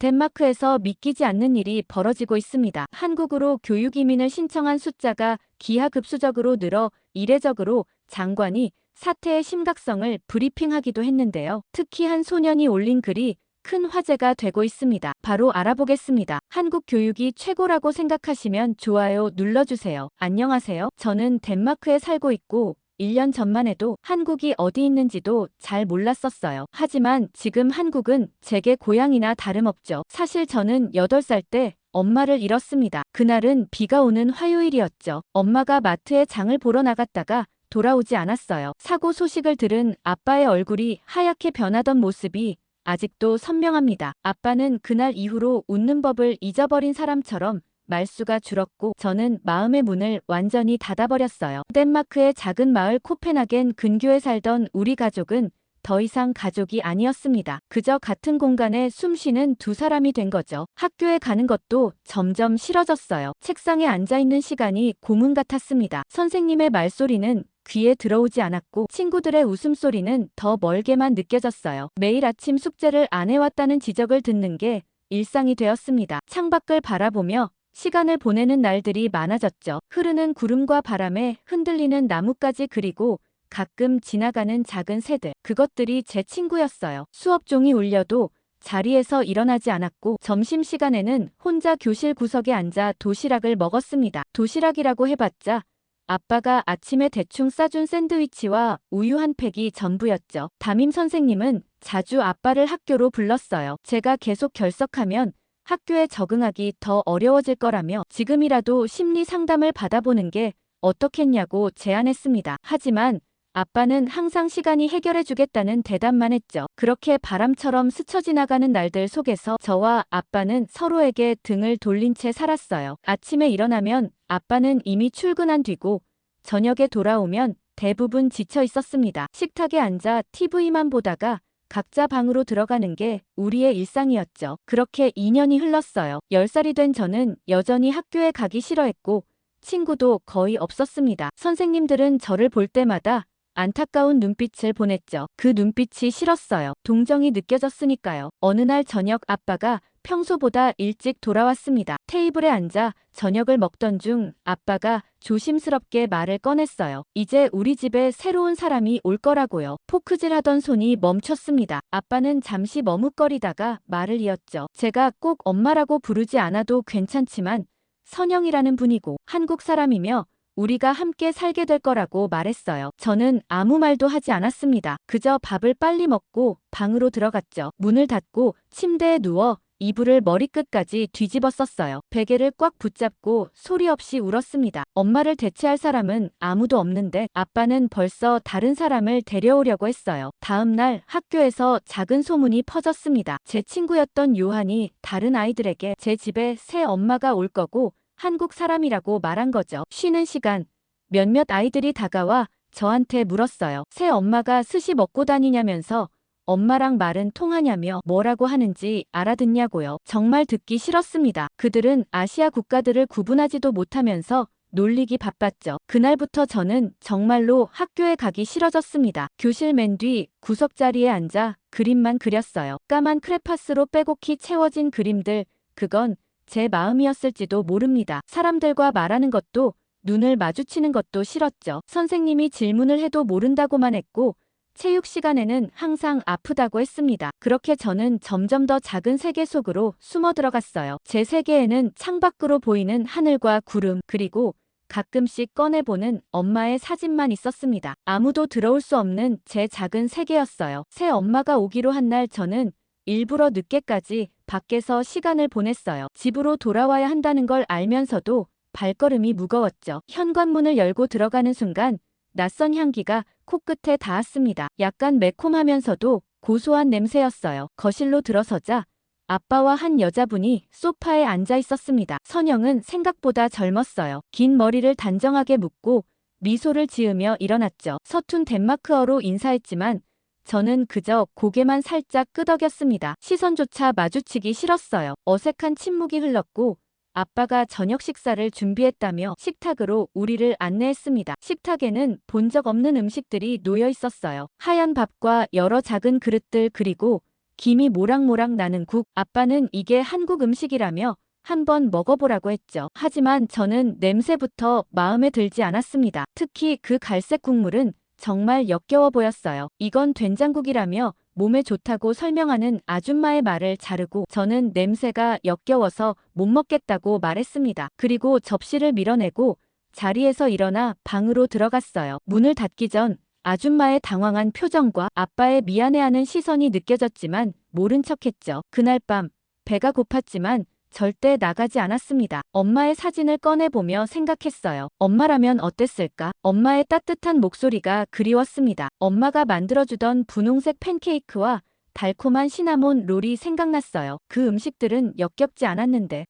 덴마크에서 믿기지 않는 일이 벌어지고 있습니다. 한국으로 교육 이민을 신청한 숫자가 기하급수적으로 늘어 이례적으로 장관이 사태의 심각성을 브리핑하기도 했는데요. 특히 한 소년이 올린 글이 큰 화제가 되고 있습니다. 바로 알아보겠습니다. 한국 교육이 최고라고 생각하시면 좋아요 눌러주세요. 안녕하세요. 저는 덴마크에 살고 있고 1년 전만 해도 한국이 어디 있는지도 잘 몰랐었어요. 하지만 지금 한국은 제게 고향이나 다름없죠. 사실 저는 8살 때 엄마를 잃었습니다. 그날은 비가 오는 화요일이었죠. 엄마가 마트에 장을 보러 나갔다가 돌아오지 않았어요. 사고 소식을 들은 아빠의 얼굴이 하얗게 변하던 모습이 아직도 선명합니다. 아빠는 그날 이후로 웃는 법을 잊어버린 사람처럼 말수가 줄었고 저는 마음의 문을 완전히 닫아버렸어요. 덴마크의 작은 마을 코펜하겐 근교에 살던 우리 가족은 더 이상 가족이 아니었습니다. 그저 같은 공간에 숨쉬는 두 사람이 된 거죠. 학교에 가는 것도 점점 싫어졌어요. 책상에 앉아있는 시간이 고문 같았습니다. 선생님의 말소리는 귀에 들어오지 않았고 친구들의 웃음소리는 더 멀게만 느껴졌어요. 매일 아침 숙제를 안 해왔다는 지적을 듣는 게 일상이 되었습니다. 창밖을 바라보며 시간을 보내는 날들이 많아졌죠. 흐르는 구름과 바람에 흔들리는 나뭇가지 그리고 가끔 지나가는 작은 새들. 그것들이 제 친구였어요. 수업 종이 울려도 자리에서 일어나지 않았고 점심시간에는 혼자 교실 구석에 앉아 도시락을 먹었습니다. 도시락이라고 해봤자 아빠가 아침에 대충 싸준 샌드위치와 우유 한 팩이 전부였죠. 담임 선생님은 자주 아빠를 학교로 불렀어요. 제가 계속 결석하면 학교에 적응하기 더 어려워질 거라며 지금이라도 심리 상담을 받아보는 게 어떻겠냐고 제안했습니다. 하지만 아빠는 항상 시간이 해결해 주겠다는 대답만 했죠. 그렇게 바람처럼 스쳐 지나가는 날들 속에서 저와 아빠는 서로에게 등을 돌린 채 살았어요. 아침에 일어나면 아빠는 이미 출근한 뒤고 저녁에 돌아오면 대부분 지쳐 있었습니다. 식탁에 앉아 TV만 보다가 각자 방으로 들어가는 게 우리의 일상이었죠. 그렇게 2년이 흘렀어요. 10살이 된 저는 여전히 학교에 가기 싫어했고 친구도 거의 없었습니다. 선생님들은 저를 볼 때마다 안타까운 눈빛을 보냈죠. 그 눈빛이 싫었어요. 동정이 느껴졌으니까요. 어느 날 저녁 아빠가 평소보다 일찍 돌아왔습니다. 테이블에 앉아 저녁을 먹던 중 아빠가 조심스럽게 말을 꺼냈어요. 이제 우리 집에 새로운 사람이 올 거라고요. 포크질 하던 손이 멈췄습니다. 아빠는 잠시 머뭇거리다가 말을 이었죠. 제가 꼭 엄마라고 부르지 않아도 괜찮지만 선영이라는 분이고 한국 사람이며 우리가 함께 살게 될 거라고 말했어요. 저는 아무 말도 하지 않았습니다. 그저 밥을 빨리 먹고 방으로 들어갔죠. 문을 닫고 침대에 누워 이불을 머리끝까지 뒤집었었어요. 베개를 꽉 붙잡고 소리 없이 울었습니다. 엄마를 대체할 사람은 아무도 없는데 아빠는 벌써 다른 사람을 데려오려고 했어요. 다음 날 학교에서 작은 소문이 퍼졌습니다. 제 친구였던 요한이 다른 아이들에게 제 집에 새 엄마가 올 거고 한국 사람이라고 말한 거죠. 쉬는 시간 몇몇 아이들이 다가와 저한테 물었어요. 새 엄마가 스시 먹고 다니냐면서 엄마랑 말은 통하냐며 뭐라고 하는지 알아듣냐고요. 정말 듣기 싫었습니다. 그들은 아시아 국가들을 구분하지도 못하면서 놀리기 바빴죠. 그날부터 저는 정말로 학교에 가기 싫어졌습니다. 교실 맨 뒤 구석자리에 앉아 그림만 그렸어요. 까만 크레파스로 빼곡히 채워진 그림들, 그건 제 마음이었을지도 모릅니다. 사람들과 말하는 것도 눈을 마주치는 것도 싫었죠. 선생님이 질문을 해도 모른다고만 했고 체육 시간에는 항상 아프다고 했습니다. 그렇게 저는 점점 더 작은 세계 속으로 숨어 들어갔어요. 제 세계에는 창밖으로 보이는 하늘과 구름 그리고 가끔씩 꺼내보는 엄마의 사진만 있었습니다. 아무도 들어올 수 없는 제 작은 세계였어요. 새 엄마가 오기로 한 날 저는 일부러 늦게까지 밖에서 시간을 보냈어요. 집으로 돌아와야 한다는 걸 알면서도 발걸음이 무거웠죠. 현관문을 열고 들어가는 순간 낯선 향기가 코끝에 닿았습니다. 약간 매콤하면서도 고소한 냄새였어요. 거실로 들어서자 아빠와 한 여자분이 소파에 앉아 있었습니다. 선영은 생각보다 젊었어요. 긴 머리를 단정하게 묶고 미소를 지으며 일어났죠. 서툰 덴마크어로 인사했지만 저는 그저 고개만 살짝 끄덕였습니다. 시선조차 마주치기 싫었어요. 어색한 침묵이 흘렀고 아빠가 저녁 식사를 준비했다며 식탁으로 우리를 안내했습니다. 식탁에는 본 적 없는 음식들이 놓여 있었어요. 하얀 밥과 여러 작은 그릇들 그리고 김이 모락모락 나는 국. 아빠는 이게 한국 음식이라며 한번 먹어보라고 했죠. 하지만 저는 냄새부터 마음에 들지 않았습니다. 특히 그 갈색 국물은 정말 역겨워 보였어요. 이건 된장국이라며 몸에 좋다고 설명하는 아줌마의 말을 자르고 저는 냄새가 역겨워서 못 먹겠다고 말했습니다. 그리고 접시를 밀어내고 자리에서 일어나 방으로 들어갔어요. 문을 닫기 전 아줌마의 당황한 표정과 아빠의 미안해하는 시선이 느껴졌지만 모른 척했죠. 그날 밤 배가 고팠지만 절대 나가지 않았습니다. 엄마의 사진을 꺼내보며 생각했어요. 엄마라면 어땠을까? 엄마의 따뜻한 목소리가 그리웠습니다. 엄마가 만들어주던 분홍색 팬케이크와 달콤한 시나몬 롤이 생각났어요. 그 음식들은 역겹지 않았는데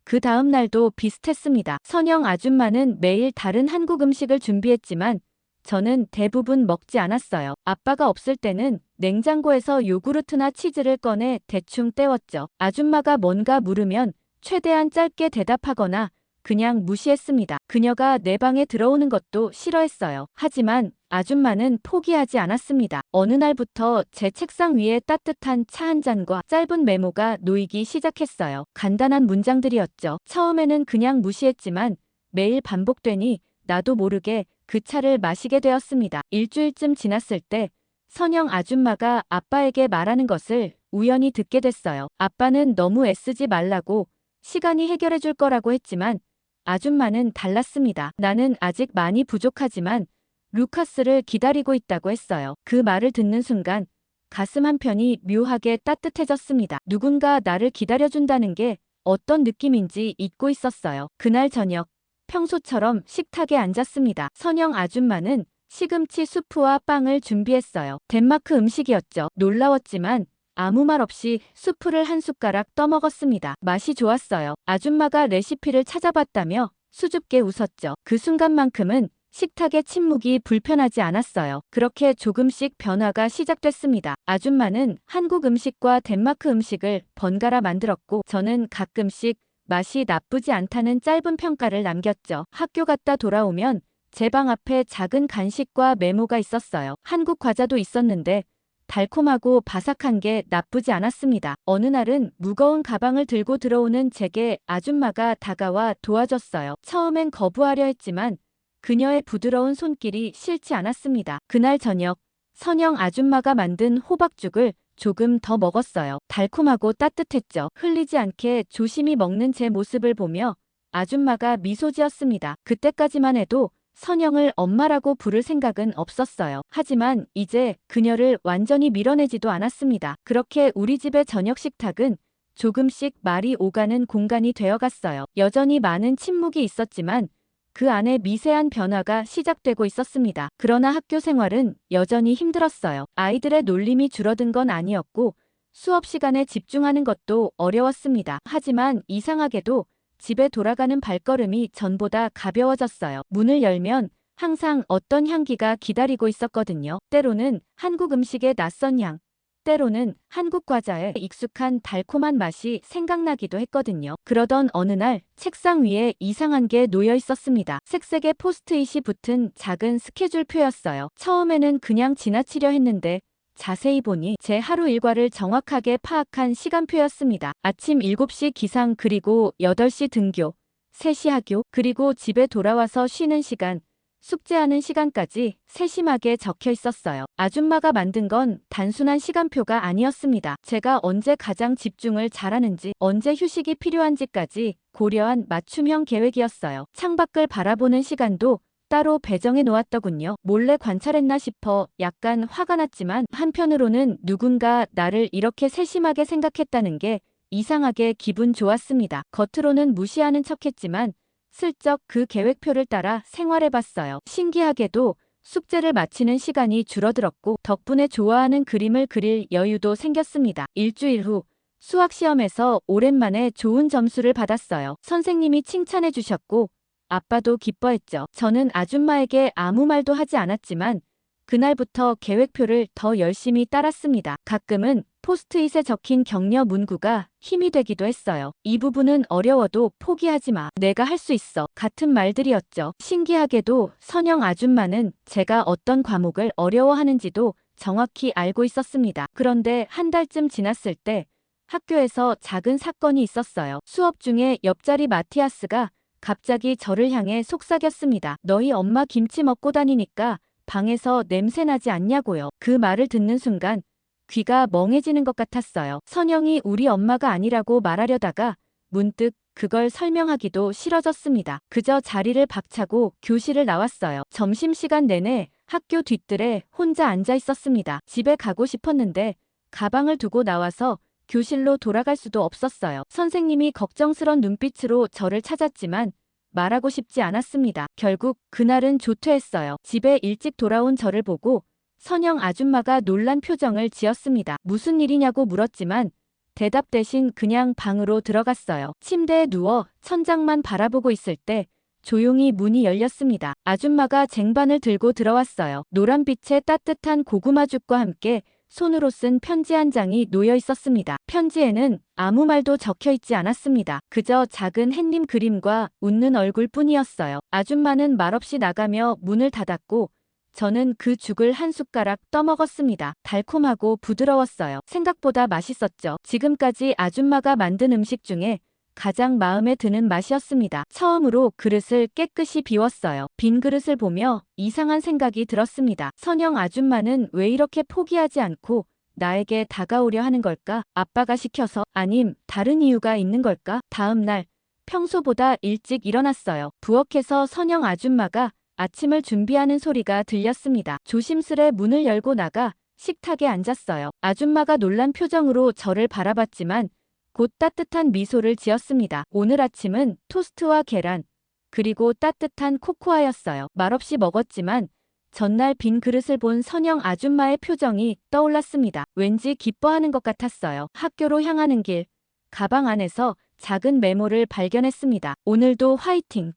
그 다음 날도 비슷했습니다. 선영 아줌마는 매일 다른 한국 음식을 준비했지만 저는 대부분 먹지 않았어요. 아빠가 없을 때는 냉장고에서 요구르트나 치즈를 꺼내 대충 때웠죠. 아줌마가 뭔가 물으면 최대한 짧게 대답하거나 그냥 무시했습니다. 그녀가 내 방에 들어오는 것도 싫어했어요. 하지만 아줌마는 포기하지 않았습니다. 어느 날부터 제 책상 위에 따뜻한 차 한 잔과 짧은 메모가 놓이기 시작했어요. 간단한 문장들이었죠. 처음에는 그냥 무시했지만 매일 반복되니 나도 모르게 그 차를 마시게 되었습니다. 일주일쯤 지났을 때 선영 아줌마가 아빠에게 말하는 것을 우연히 듣게 됐어요. 아빠는 너무 애쓰지 말라고 시간이 해결해 줄 거라고 했지만 아줌마는 달랐습니다. 나는 아직 많이 부족하지만 루카스를 기다리고 있다고 했어요. 그 말을 듣는 순간 가슴 한편이 묘하게 따뜻해졌습니다. 누군가 나를 기다려준다는 게 어떤 느낌인지 잊고 있었어요. 그날 저녁 평소처럼 식탁에 앉았습니다. 선영 아줌마는 시금치 수프와 빵을 준비했어요. 덴마크 음식이었죠. 놀라웠지만 아무 말 없이 수프를 한 숟가락 떠먹었습니다. 맛이 좋았어요. 아줌마가 레시피를 찾아봤다며 수줍게 웃었죠. 그 순간만큼은 식탁의 침묵이 불편하지 않았어요. 그렇게 조금씩 변화가 시작됐습니다. 아줌마는 한국 음식과 덴마크 음식을 번갈아 만들었고 저는 가끔씩 맛이 나쁘지 않다는 짧은 평가를 남겼죠. 학교 갔다 돌아오면 제 방 앞에 작은 간식과 메모가 있었어요. 한국 과자도 있었는데 달콤하고 바삭한 게 나쁘지 않았습니다. 어느 날은 무거운 가방을 들고 들어오는 제게 아줌마가 다가와 도와줬어요. 처음엔 거부하려 했지만 그녀의 부드러운 손길이 싫지 않았습니다. 그날 저녁 선영 아줌마가 만든 호박죽을 조금 더 먹었어요. 달콤하고 따뜻했죠. 흘리지 않게 조심히 먹는 제 모습을 보며 아줌마가 미소 지었습니다. 그때까지만 해도 선영을 엄마라고 부를 생각은 없었어요. 하지만 이제 그녀를 완전히 밀어내지도 않았습니다. 그렇게 우리 집의 저녁 식탁은 조금씩 말이 오가는 공간이 되어갔어요. 여전히 많은 침묵이 있었지만 그 안에 미세한 변화가 시작되고 있었습니다. 그러나 학교 생활은 여전히 힘들었어요. 아이들의 놀림이 줄어든 건 아니었고 수업 시간에 집중하는 것도 어려웠습니다. 하지만 이상하게도 집에 돌아가는 발걸음이 전보다 가벼워졌어요. 문을 열면 항상 어떤 향기가 기다리고 있었거든요. 때로는 한국 음식의 낯선 향, 때로는 한국 과자의 익숙한 달콤한 맛이 생각나기도 했거든요. 그러던 어느 날 책상 위에 이상한 게 놓여 있었습니다. 색색의 포스트잇이 붙은 작은 스케줄표였어요. 처음에는 그냥 지나치려 했는데 자세히 보니 제 하루 일과를 정확하게 파악한 시간표였습니다. 아침 7시 기상 그리고 8시 등교, 3시 하교, 그리고 집에 돌아와서 쉬는 시간, 숙제하는 시간까지 세심하게 적혀 있었어요. 아줌마가 만든 건 단순한 시간표가 아니었습니다. 제가 언제 가장 집중을 잘하는지, 언제 휴식이 필요한지까지 고려한 맞춤형 계획이었어요. 창밖을 바라보는 시간도 따로 배정해 놓았더군요. 몰래 관찰했나 싶어 약간 화가 났지만 한편으로는 누군가 나를 이렇게 세심하게 생각했다는 게 이상하게 기분 좋았습니다. 겉으로는 무시하는 척했지만 슬쩍 그 계획표를 따라 생활해봤어요. 신기하게도 숙제를 마치는 시간이 줄어들었고 덕분에 좋아하는 그림을 그릴 여유도 생겼습니다. 일주일 후 수학 시험에서 오랜만에 좋은 점수를 받았어요. 선생님이 칭찬해 주셨고 아빠도 기뻐했죠. 저는 아줌마에게 아무 말도 하지 않았지만 그날부터 계획표를 더 열심히 따랐습니다. 가끔은 포스트잇에 적힌 격려 문구가 힘이 되기도 했어요. 이 부분은 어려워도 포기하지 마. 내가 할 수 있어. 같은 말들이었죠. 신기하게도 선영 아줌마는 제가 어떤 과목을 어려워하는지도 정확히 알고 있었습니다. 그런데 한 달쯤 지났을 때 학교에서 작은 사건이 있었어요. 수업 중에 옆자리 마티아스가 갑자기 저를 향해 속삭였습니다. 너희 엄마 김치 먹고 다니니까 방에서 냄새 나지 않냐고요. 그 말을 듣는 순간 귀가 멍해지는 것 같았어요. 선영이 우리 엄마가 아니라고 말하려다가 문득 그걸 설명하기도 싫어졌습니다. 그저 자리를 박차고 교실을 나왔어요. 점심시간 내내 학교 뒷뜰에 혼자 앉아 있었습니다. 집에 가고 싶었는데 가방을 두고 나와서 교실로 돌아갈 수도 없었어요. 선생님이 걱정스런 눈빛으로 저를 찾았지만 말하고 싶지 않았습니다. 결국 그날은 조퇴했어요. 집에 일찍 돌아온 저를 보고 선영 아줌마가 놀란 표정을 지었습니다. 무슨 일이냐고 물었지만 대답 대신 그냥 방으로 들어갔어요. 침대에 누워 천장만 바라보고 있을 때 조용히 문이 열렸습니다. 아줌마가 쟁반을 들고 들어왔어요. 노란빛의 따뜻한 고구마죽과 함께 손으로 쓴 편지 한 장이 놓여 있었습니다. 편지에는 아무 말도 적혀 있지 않았습니다. 그저 작은 햇님 그림과 웃는 얼굴뿐이었어요. 아줌마는 말없이 나가며 문을 닫았고 저는 그 죽을 한 숟가락 떠먹었습니다. 달콤하고 부드러웠어요. 생각보다 맛있었죠. 지금까지 아줌마가 만든 음식 중에 가장 마음에 드는 맛이었습니다. 처음으로 그릇을 깨끗이 비웠어요. 빈 그릇을 보며 이상한 생각이 들었습니다. 선영 아줌마는 왜 이렇게 포기하지 않고 나에게 다가오려 하는 걸까? 아빠가 시켜서? 아님 다른 이유가 있는 걸까? 다음 날 평소보다 일찍 일어났어요. 부엌에서 선영 아줌마가 아침을 준비하는 소리가 들렸습니다. 조심스레 문을 열고 나가 식탁에 앉았어요. 아줌마가 놀란 표정으로 저를 바라봤지만 곧 따뜻한 미소를 지었습니다. 오늘 아침은 토스트와 계란, 그리고 따뜻한 코코아였어요. 말없이 먹었지만 전날 빈 그릇을 본 선영 아줌마의 표정이 떠올랐습니다. 왠지 기뻐하는 것 같았어요. 학교로 향하는 길, 가방 안에서 작은 메모를 발견했습니다. 오늘도 화이팅!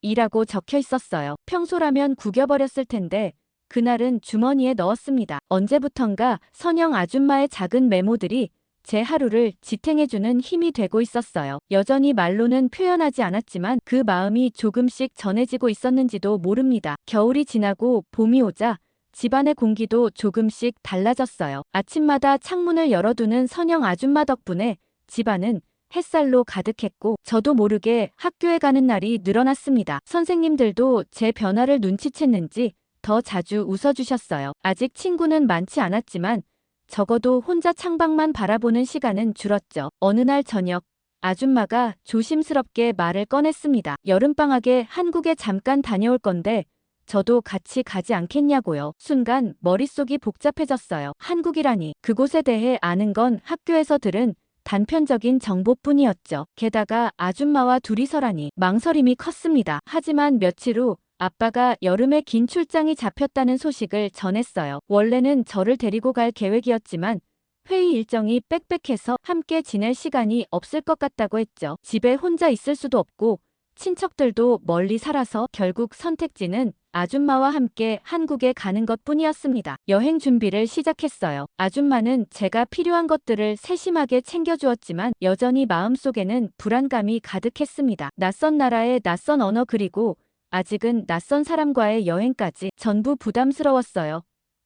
이라고 적혀 있었어요. 평소라면 구겨버렸을 텐데 그날은 주머니에 넣었습니다. 언제부턴가 선영 아줌마의 작은 메모들이 제 하루를 지탱해주는 힘이 되고 있었어요. 여전히 말로는 표현하지 않았지만 그 마음이 조금씩 전해지고 있었는지도 모릅니다. 겨울이 지나고 봄이 오자 집안의 공기도 조금씩 달라졌어요. 아침마다 창문을 열어두는 선영 아줌마 덕분에 집안은 햇살로 가득했고 저도 모르게 학교에 가는 날이 늘어났습니다. 선생님들도 제 변화를 눈치챘는지 더 자주 웃어주셨어요. 아직 친구는 많지 않았지만 적어도 혼자 창밖만 바라보는 시간은 줄었죠. 어느 날 저녁 아줌마가 조심스럽게 말을 꺼냈습니다. 여름방학에 한국에 잠깐 다녀올 건데 저도 같이 가지 않겠냐고요. 순간 머릿속이 복잡해졌어요. 한국이라니 그곳에 대해 아는 건 학교에서 들은 단편적인 정보뿐이었죠. 게다가 아줌마와 둘이서라니 망설임이 컸습니다. 하지만 며칠 후 아빠가 여름에 긴 출장이 잡혔다는 소식을 전했어요. 원래는 저를 데리고 갈 계획이었지만 회의 일정이 빽빽해서 함께 지낼 시간이 없을 것 같다고 했죠. 집에 혼자 있을 수도 없고 친척들도 멀리 살아서 결국 선택지는 아줌마와 함께 한국에 가는 것뿐이었습니다. 여행 준비를 시작했어요. 아줌마는 제가 필요한 것들을 세심하게 챙겨주었지만 여전히 마음속에는 불안감이 가득했습니다. 낯선 나라의 낯선 언어 그리고 아직은 낯선 사람과의 여행까지 전부 부담스러웠어요.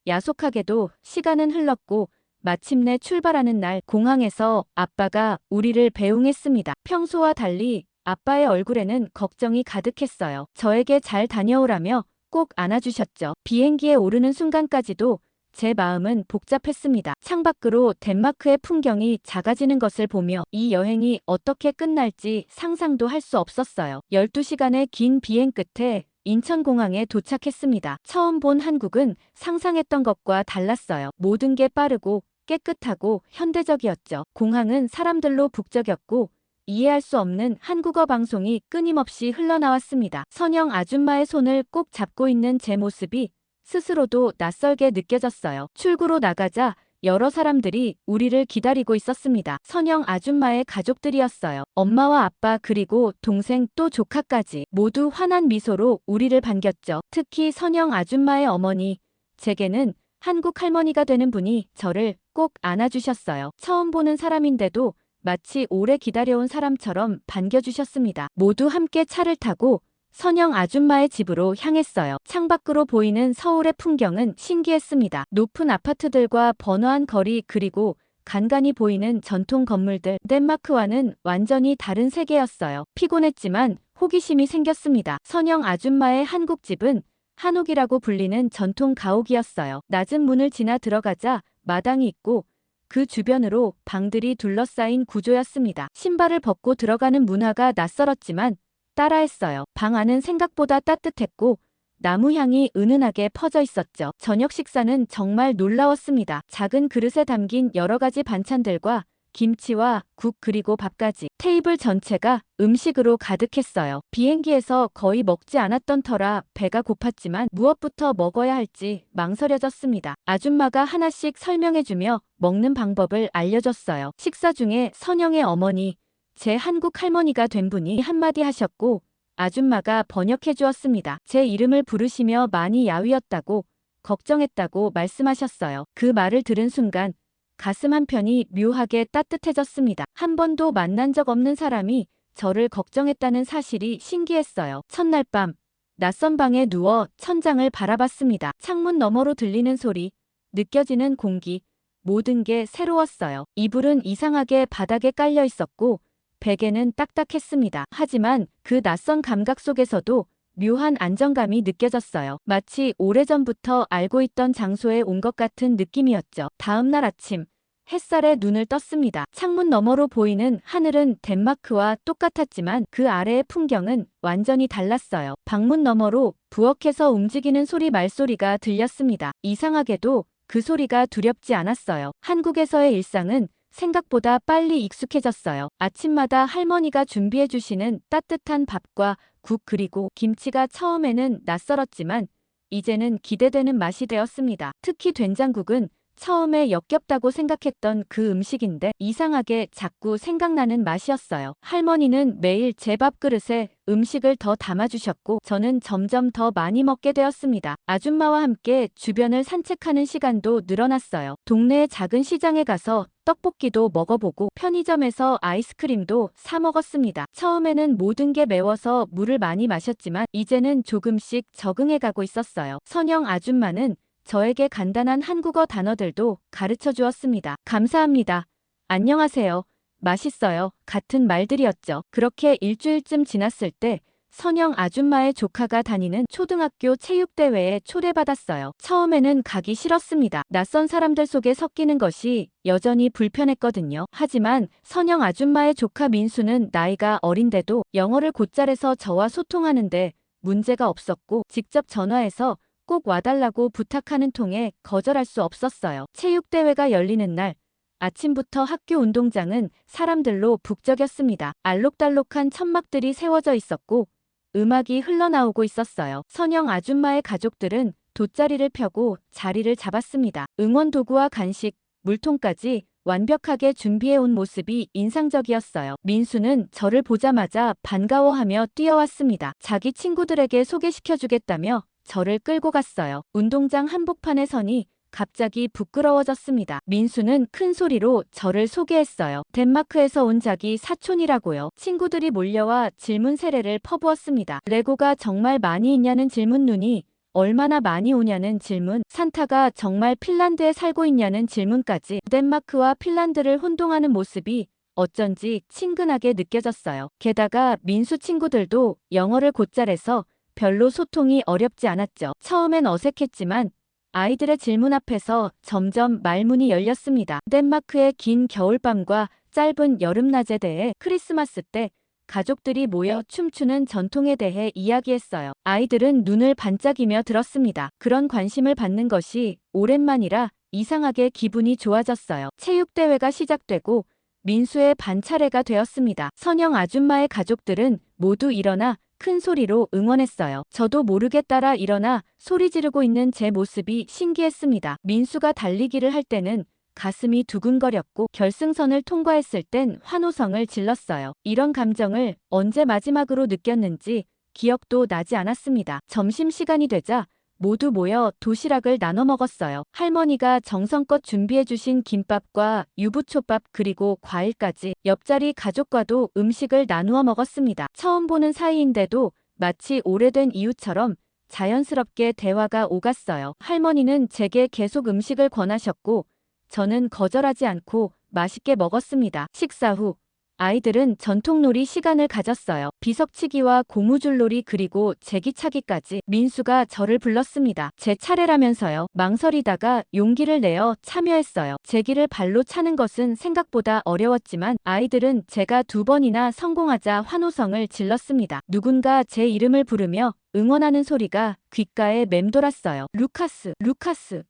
야속하게도 시간은 흘렀고 마침내 출발하는 날 공항에서 아빠가 우리를 배웅했습니다. 평소와 달리 아빠의 얼굴에는 걱정이 가득했어요. 저에게 잘 다녀오라며 꼭 안아주셨죠. 비행기에 오르는 순간까지도 제 마음은 복잡했습니다. 창밖으로 덴마크의 풍경이 작아지는 것을 보며 이 여행이 어떻게 끝날지 상상도 할 수 없었어요. 12시간의 긴 비행 끝에 인천공항에 도착했습니다. 처음 본 한국은 상상했던 것과 달랐어요. 모든 게 빠르고 깨끗하고 현대적이었죠. 공항은 사람들로 북적였고 이해할 수 없는 한국어 방송이 끊임없이 흘러나왔습니다. 선영 아줌마의 손을 꼭 잡고 있는 제 모습이 스스로도 낯설게 느껴졌어요. 출구로 나가자 여러 사람들이 우리를 기다리고 있었습니다. 선영 아줌마의 가족들이었어요. 엄마와 아빠 그리고 동생 또 조카까지 모두 환한 미소로 우리를 반겼죠. 특히 선영 아줌마의 어머니, 제게는 한국 할머니가 되는 분이 저를 꼭 안아주셨어요. 처음 보는 사람인데도 마치 오래 기다려온 사람처럼 반겨주셨습니다. 모두 함께 차를 타고 선영 아줌마의 집으로 향했어요. 창밖으로 보이는 서울의 풍경은 신기했습니다. 높은 아파트들과 번화한 거리 그리고 간간히 보이는 전통 건물들. 덴마크와는 완전히 다른 세계였어요. 피곤했지만 호기심이 생겼습니다. 선영 아줌마의 한국집은 한옥이라고 불리는 전통 가옥이었어요. 낮은 문을 지나 들어가자 마당이 있고 그 주변으로 방들이 둘러싸인 구조였습니다. 신발을 벗고 들어가는 문화가 낯설었지만 따라했어요. 방 안은 생각보다 따뜻했고 나무 향이 은은하게 퍼져 있었죠. 저녁 식사는 정말 놀라웠습니다. 작은 그릇에 담긴 여러 가지 반찬들과 김치와 국 그리고 밥까지 테이블 전체가 음식으로 가득했어요. 비행기에서 거의 먹지 않았던 터라 배가 고팠지만 무엇부터 먹어야 할지 망설여졌습니다. 아줌마가 하나씩 설명해주며 먹는 방법을 알려줬어요. 식사 중에 선영의 어머니, 제 한국 할머니가 된 분이 한마디 하셨고 아줌마가 번역해 주었습니다. 제 이름을 부르시며 많이 야위었다고 걱정했다고 말씀하셨어요. 그 말을 들은 순간 가슴 한편이 묘하게 따뜻해졌습니다. 한 번도 만난 적 없는 사람이 저를 걱정했다는 사실이 신기했어요. 첫날 밤 낯선 방에 누워 천장을 바라봤습니다. 창문 너머로 들리는 소리, 느껴지는 공기, 모든 게 새로웠어요. 이불은 이상하게 바닥에 깔려 있었고 베개는 딱딱했습니다. 하지만 그 낯선 감각 속에서도 묘한 안정감이 느껴졌어요. 마치 오래전부터 알고 있던 장소에 온 것 같은 느낌이었죠. 다음 날 아침 햇살에 눈을 떴습니다. 창문 너머로 보이는 하늘은 덴마크와 똑같았지만 그 아래의 풍경은 완전히 달랐어요. 방문 너머로 부엌에서 움직이는 소리 말소리가 들렸습니다. 이상하게도 그 소리가 두렵지 않았어요. 한국에서의 일상은 생각보다 빨리 익숙해졌어요. 아침마다 할머니가 준비해 주시는 따뜻한 밥과 국 그리고 김치가 처음에는 낯설었지만 이제는 기대되는 맛이 되었습니다. 특히 된장국은 처음에 역겹다고 생각했던 그 음식인데 이상하게 자꾸 생각나는 맛이었어요. 할머니는 매일 제 밥그릇에 음식을 더 담아주셨고 저는 점점 더 많이 먹게 되었습니다. 아줌마와 함께 주변을 산책하는 시간도 늘어났어요. 동네의 작은 시장에 가서 떡볶이도 먹어보고 편의점에서 아이스크림도 사 먹었습니다. 처음에는 모든 게 매워서 물을 많이 마셨지만 이제는 조금씩 적응해가고 있었어요. 선영 아줌마는 저에게 간단한 한국어 단어들도 가르쳐 주었습니다. 감사합니다. 안녕하세요. 맛있어요. 같은 말들이었죠. 그렇게 일주일쯤 지났을 때 선영 아줌마의 조카가 다니는 초등학교 체육대회에 초대받았어요. 처음에는 가기 싫었습니다. 낯선 사람들 속에 섞이는 것이 여전히 불편했거든요. 하지만 선영 아줌마의 조카 민수는 나이가 어린데도 영어를 곧잘해서 저와 소통하는데 문제가 없었고 직접 전화해서 꼭 와달라고 부탁하는 통에 거절할 수 없었어요. 체육대회가 열리는 날 아침부터 학교 운동장은 사람들로 북적였습니다. 알록달록한 천막들이 세워져 있었고 음악이 흘러나오고 있었어요. 선영 아줌마의 가족들은 돗자리를 펴고 자리를 잡았습니다. 응원 도구와 간식, 물통까지 완벽하게 준비해온 모습이 인상적이었어요. 민수는 저를 보자마자 반가워하며 뛰어왔습니다. 자기 친구들에게 소개시켜주겠다며 저를 끌고 갔어요. 운동장 한복판에 서니 갑자기 부끄러워졌습니다. 민수는 큰 소리로 저를 소개했어요. 덴마크에서 온 자기 사촌이라고요. 친구들이 몰려와 질문 세례를 퍼부었습니다. 레고가 정말 많이 있냐는 질문, 눈이 얼마나 많이 오냐는 질문, 산타가 정말 핀란드에 살고 있냐는 질문까지. 덴마크와 핀란드를 혼동하는 모습이 어쩐지 친근하게 느껴졌어요. 게다가 민수 친구들도 영어를 곧잘해서 별로 소통이 어렵지 않았죠. 처음엔 어색했지만 아이들의 질문 앞에서 점점 말문이 열렸습니다. 덴마크의 긴 겨울밤과 짧은 여름낮에 대해, 크리스마스 때 가족들이 모여 춤추는 전통에 대해 이야기했어요. 아이들은 눈을 반짝이며 들었습니다. 그런 관심을 받는 것이 오랜만이라 이상하게 기분이 좋아졌어요. 체육대회가 시작되고 민수의 반차례가 되었습니다. 선영 아줌마의 가족들은 모두 일어나 큰 소리로 응원했어요. 저도 모르게 따라 일어나 소리 지르고 있는 제 모습이 신기했습니다. 민수가 달리기를 할 때는 가슴이 두근거렸고 결승선을 통과했을 땐 환호성을 질렀어요. 이런 감정을 언제 마지막으로 느꼈는지 기억도 나지 않았습니다. 점심시간이 되자 모두 모여 도시락을 나눠 먹었어요. 할머니가 정성껏 준비해주신 김밥과 유부초밥 그리고 과일까지 옆자리 가족과도 음식을 나누어 먹었습니다. 처음 보는 사이인데도 마치 오래된 이웃처럼 자연스럽게 대화가 오갔어요. 할머니는 제게 계속 음식을 권하셨고 저는 거절하지 않고 맛있게 먹었습니다. 식사 후 아이들은 전통놀이 시간을 가졌어요. 비석치기와 고무줄놀이 그리고 제기차기까지. 민수가 저를 불렀습니다. 제 차례라면서요. 망설이다가 용기를 내어 참여했어요. 제기를 발로 차는 것은 생각보다 어려웠지만 아이들은 제가 2번이나 성공하자 환호성을 질렀습니다. 누군가 제 이름을 부르며 응원하는 소리가 귓가에 맴돌았어요. 루카스, 루카스.